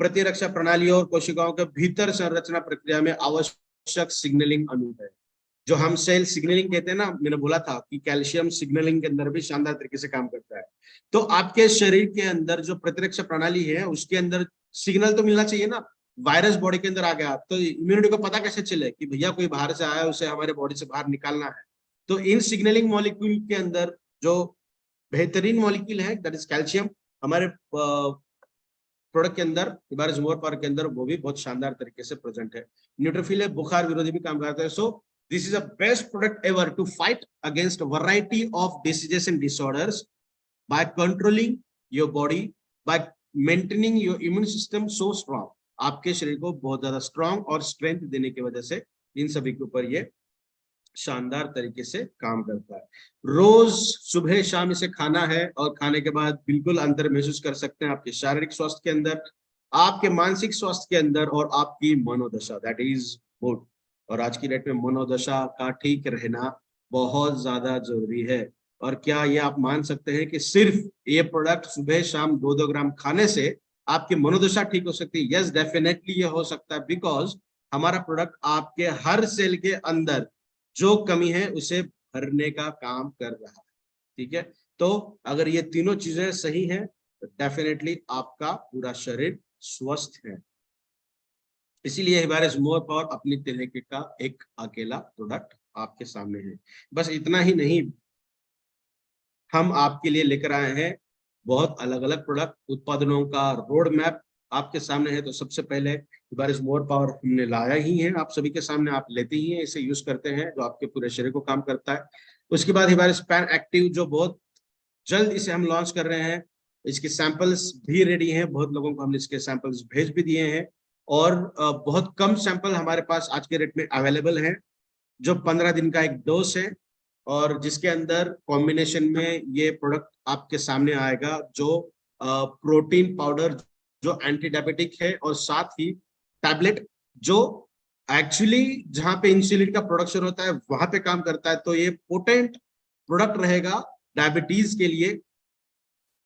प्रतिरक्षा प्रणाली और कोशिकाओं के भीतर संरचना प्रक्रिया में आवश्यक सिग्नलिंग अणु है, जो हम सेल सिग्नलिंग कहते हैं ना। मैंने बोला था कि कैल्शियम सिग्नलिंग के अंदर भी शानदार तरीके से काम करता है। तो आपके शरीर के अंदर जो प्रतिरक्षा प्रणाली है उसके अंदर सिग्नल तो मिलना चाहिए ना। वायरस बॉडी के अंदर आ गया तो इम्यूनिटी को पता कैसे चले कि भैया कोई बाहर से आया, उसे हमारे बॉडी से बाहर निकालना है। तो इन सिग्नलिंग मॉलिक्यूल के अंदर जो बेहतरीन मॉलिक्यूल है दैट इज कैल्शियम, हमारे प्रोडक्ट के अंदर, हिबारिस मोर पावर के अंदर वो भी बहुत शानदार तरीके से प्रेजेंट है। न्यूट्रोफिल है, बुखार विरोधी भी काम करता है। सो this is a best product ever to fight against a variety of diseases and disorders by controlling your body, by maintaining your immune system so strong। आपके शरीर को बहुत ज्यादा स्ट्रांग और स्ट्रेंथ देने की वजह से इन सभी के ऊपर ये शानदार तरीके से काम करता है। रोज सुबह शाम इसे खाना है और खाने के बाद बिल्कुल अंतर महसूस कर सकते हैं आपके शारीरिक स्वास्थ्य के अंदर, आपके मानसिक स्वास्थ्य के अंदर और आपकी मनोदशा, दैट इज गुड। और आज की डेट में मनोदशा का ठीक रहना बहुत ज्यादा जरूरी है। और क्या ये आप मान सकते हैं कि सिर्फ ये प्रोडक्ट सुबह शाम 2-2 ग्राम खाने से आपकी मनोदशा ठीक हो सकती है? यस, डेफिनेटली ये हो सकता है, बिकॉज हमारा प्रोडक्ट आपके हर सेल के अंदर जो कमी है उसे भरने का काम कर रहा है। ठीक है, तो अगर ये तीनों चीजें सही हैं तो डेफिनेटली आपका पूरा शरीर स्वस्थ है। इसीलिए हिबारिस मोर पावर अपनी तरीके का एक अकेला प्रोडक्ट आपके सामने है। बस इतना ही नहीं, हम आपके लिए लेकर आए हैं बहुत अलग अलग प्रोडक्ट उत्पादनों का रोड मैप आपके सामने है। तो सबसे पहले हिबारिस मोर पावर हमने लाया ही है आप सभी के सामने, आप लेते ही हैं, इसे यूज करते हैं, जो आपके पूरे शरीर को काम करता है। उसके बाद हिबारिस पैन एक्टिव, जो बहुत जल्द इसे हम लॉन्च कर रहे हैं। इसके सैंपल्स भी रेडी हैं, बहुत लोगों को हमने इसके सैंपल्स भेज भी दिए हैं और बहुत कम सैंपल हमारे पास आज के रेट में अवेलेबल है, जो 15 दिन का एक डोज है और जिसके अंदर कॉम्बिनेशन में ये प्रोडक्ट आपके सामने आएगा, जो प्रोटीन पाउडर जो एंटी डायबिटिक है और साथ ही टैबलेट जो एक्चुअली जहां पे इंसुलिन का प्रोडक्शन होता है वहां पे काम करता है। तो ये पोटेंट प्रोडक्ट रहेगा डायबिटीज के लिए।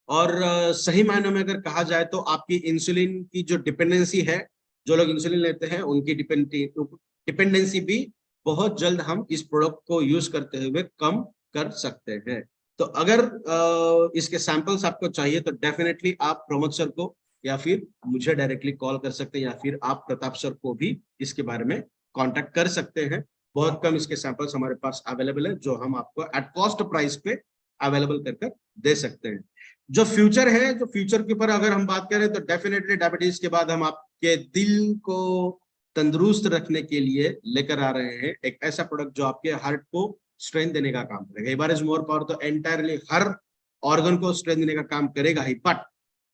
और सही मायनों में अगर कहा जाए तो आपकी इंसुलिन की जो डिपेंडेंसी है, जो लोग इंसुलिन लेते हैं उनकी डिपेंडेंसी भी बहुत जल्द हम इस प्रोडक्ट को यूज करते हुए कम कर सकते हैं। तो अगर इसके सैंपल्स आपको चाहिए तो डेफिनेटली आप प्रमोद सर को या फिर मुझे डायरेक्टली कॉल कर सकते हैं, या फिर आप प्रताप सर को भी इसके बारे में कांटेक्ट कर सकते हैं। बहुत कम इसके सैंपल्स हमारे पास अवेलेबल है, जो हम आपको एट कॉस्ट प्राइस पे अवेलेबल कर दे सकते हैं। जो फ्यूचर है, जो फ्यूचर के ऊपर अगर हम बात करें तो डेफिनेटली डायबिटीज के बाद हम आपके दिल को तंदुरुस्त रखने के लिए लेकर आ रहे हैं एक ऐसा प्रोडक्ट जो आपके हार्ट को स्ट्रेंथ देने का काम करेगा। हिबारिस मोर पावर तो एंटायरली हर ऑर्गन को स्ट्रेंथ देने का काम करेगा ही, बट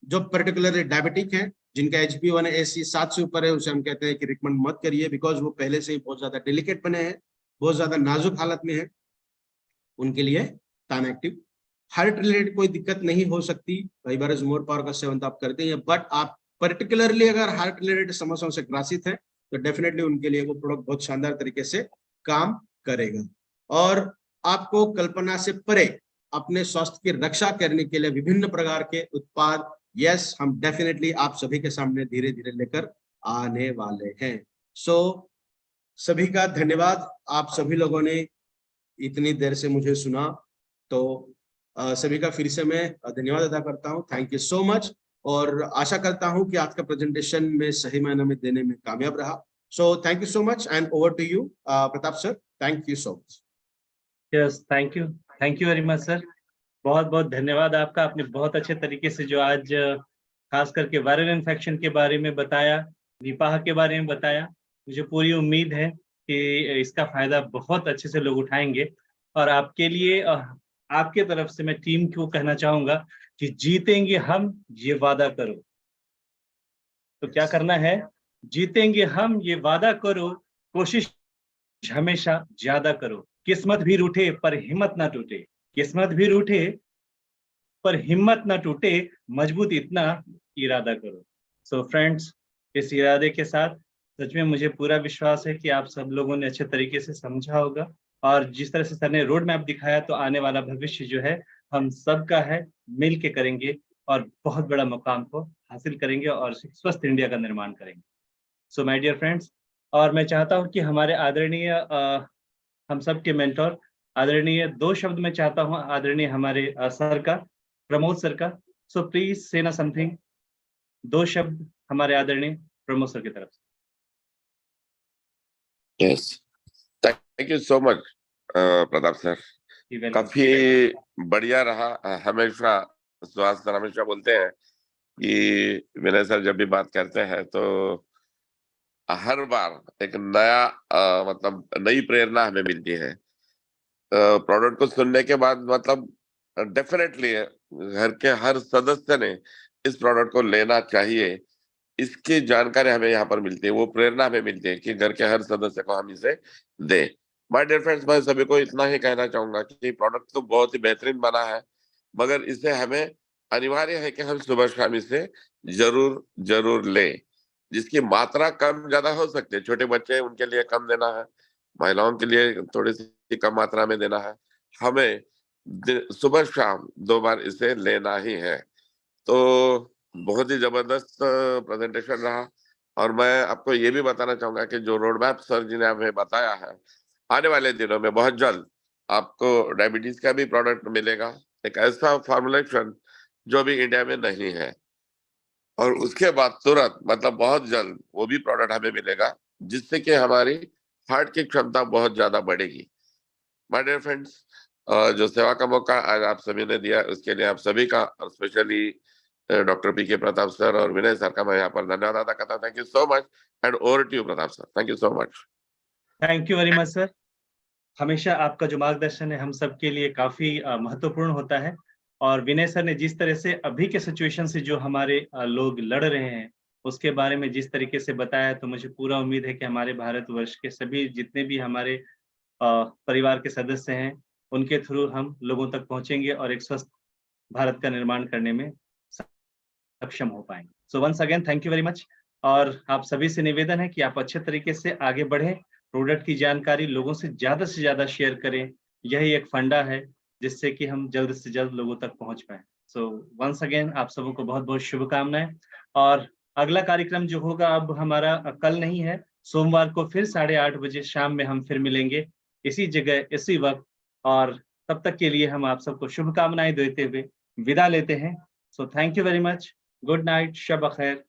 जो पर्टिकुलरली डायबिटिक है, जिनका HbA1c 7 से ऊपर है, उसे हम कहते हैं कि रिकमेंड मत करिए, बिकॉज वो पहले से ही बहुत ज्यादा डेलिकेट बने हैं, बहुत ज्यादा नाजुक हालत में है। उनके लिए पैन एक्टिव हार्ट रिलेटेड कोई दिक्कत नहीं हो सकती, कई बार मोर पावर का सेवन तो आप करते हैं, बट आप पर्टिकुलरली अगर हार्ट रिलेटेड समस्याओं से ग्रसित है तो डेफिनेटली उनके लिए वो प्रोडक्ट बहुत शानदार तरीके से काम करेगा। और आपको कल्पना से परे अपने स्वास्थ्य की रक्षा करने के लिए विभिन्न प्रकार के उत्पाद, यस, हम डेफिनेटली आप सभी के सामने धीरे धीरे लेकर आने वाले हैं। सो सभी का धन्यवाद, आप सभी लोगों ने इतनी देर से मुझे सुना, तो सभी का फिर से मैं धन्यवाद अदा करता हूं। थैंक यू सो मच, और आशा करता हूं कि आज का प्रेजेंटेशन में सही मायने में देने में कामयाब रहा। So thank you so much and over to you Pratap sir, thank you so much. Yes, thank you very much sir, बहुत बहुत धन्यवाद आपका। आपने बहुत अच्छे तरीके से जो आज खास करके वायरल इन्फेक्शन के बारे में बताया, निपाह के बारे में बताया, मुझे पूरी उम्मीद है कि इसका फायदा बहुत अच्छे से लोग उठाएंगे। और आपके लिए आपके तरफ से मैं टीम को कहना चाहूंगा कि जीतेंगे हम, ये वादा करो। तो क्या करना है? जीतेंगे हम, ये वादा करो, कोशिश हमेशा ज्यादा करो, किस्मत भी रूठे पर हिम्मत ना टूटे, किस्मत भी रूठे पर हिम्मत ना टूटे, मजबूत इतना इरादा करो। सो फ्रेंड्स, इस इरादे के साथ सच में मुझे पूरा विश्वास है कि आप सब लोगों ने अच्छे तरीके से समझा होगा, और जिस तरह से सर ने रोड मैप दिखाया, तो आने वाला भविष्य जो है हम सबका है, मिल के करेंगे और बहुत बड़ा मुकाम को हासिल करेंगे और स्वस्थ इंडिया का निर्माण करेंगे। सो माय डियर फ्रेंड्स, और मैं चाहता हूँ कि हमारे आदरणीय हम सब के मेंटोर, आदरणीय, 2 शब्द मैं चाहता हूँ आदरणीय हमारे सर का, प्रमोद सर का। सो प्लीज से ना समथिंग, 2 शब्द हमारे आदरणीय प्रमोद सर की तरफ से। Yes, thank you so much Pratap sir, काफी बढ़िया रहा। हमेशा स्वास्थ्य सर हमेशा बोलते हैं कि विनय सर जब भी बात करते हैं तो हर बार एक नया मतलब नई प्रेरणा हमें मिलती है। प्रोडक्ट को सुनने के बाद मतलब डेफिनेटली घर के हर सदस्य ने इस प्रोडक्ट को लेना चाहिए, इसकी जानकारी हमें यहाँ पर मिलती है, वो प्रेरणा हमें मिलती है कि घर के हर सदस्य को हम इसे दें। माय डियर फ्रेंड्स, मैं सभी को इतना ही कहना चाहूंगा कि प्रोडक्ट तो बहुत ही बेहतरीन बना है, मगर इसे हमें अनिवार्य है कि हम सुबह शाम इसे जरूर जरूर लें। जिसकी मात्रा कम ज्यादा हो सकती है, छोटे बच्चे उनके लिए कम देना है, महिलाओं के लिए थोड़ी सी कम मात्रा में देना है, हमें सुबह शाम 2 बार इसे लेना ही है। तो बहुत ही जबरदस्त प्रेजेंटेशन रहा, और मैं आपको ये भी बताना चाहूंगा कि जो रोड मैप सर जी ने हमें बताया है, आने वाले दिनों में बहुत जल्द आपको डायबिटीज का भी प्रोडक्ट मिलेगा, एक ऐसा फॉर्मुलेशन जो अभी इंडिया में नहीं है, और उसके बाद तुरंत मतलब बहुत जल्द वो भी प्रोडक्ट हमें मिलेगा, जिससे कि हमारी हार्ट की क्षमता बहुत ज्यादा बढ़ेगी। माय डियर फ्रेंड्स, जो सेवा का मौका आज आप सभी ने दिया, उसके लिए आप सभी का, स्पेशली डॉक्टर पी के प्रताप सर और विनय सर का मैं यहाँ पर धन्यवाद अदा करता हूँ। Thank you so much and over to you Pratap sir, thank you so much. Thank you very much sir, हमेशा आपका जो मार्गदर्शन है हम सबके लिए काफी महत्वपूर्ण होता है। और विनय सर ने जिस तरह से अभी के सिचुएशन से जो हमारे लोग लड़ रहे हैं, उसके बारे में जिस तरीके से बताया, तो मुझे पूरा उम्मीद है कि हमारे भारतवर्ष के सभी जितने भी हमारे परिवार के सदस्य हैं, उनके थ्रू हम लोगों तक पहुंचेंगे और एक स्वस्थ भारत का निर्माण करने में सक्षम हो पाएंगे। So once again thank you very much, और आप सभी से निवेदन है कि आप अच्छे तरीके से आगे बढ़ें, प्रोडक्ट की जानकारी लोगों से ज्यादा शेयर करें, यही एक फंडा है जिससे कि हम जल्द से जल्द लोगों तक पहुंच पाए। सो वंस अगेन आप सबों को बहुत बहुत शुभकामनाएं, और अगला कार्यक्रम जो होगा अब हमारा कल नहीं है, सोमवार को फिर 8:30 बजे शाम में हम फिर मिलेंगे इसी जगह इसी वक्त, और तब तक के लिए हम आप सबको शुभकामनाएं देते हुए विदा लेते हैं। So thank you very much, good night, शब खैर।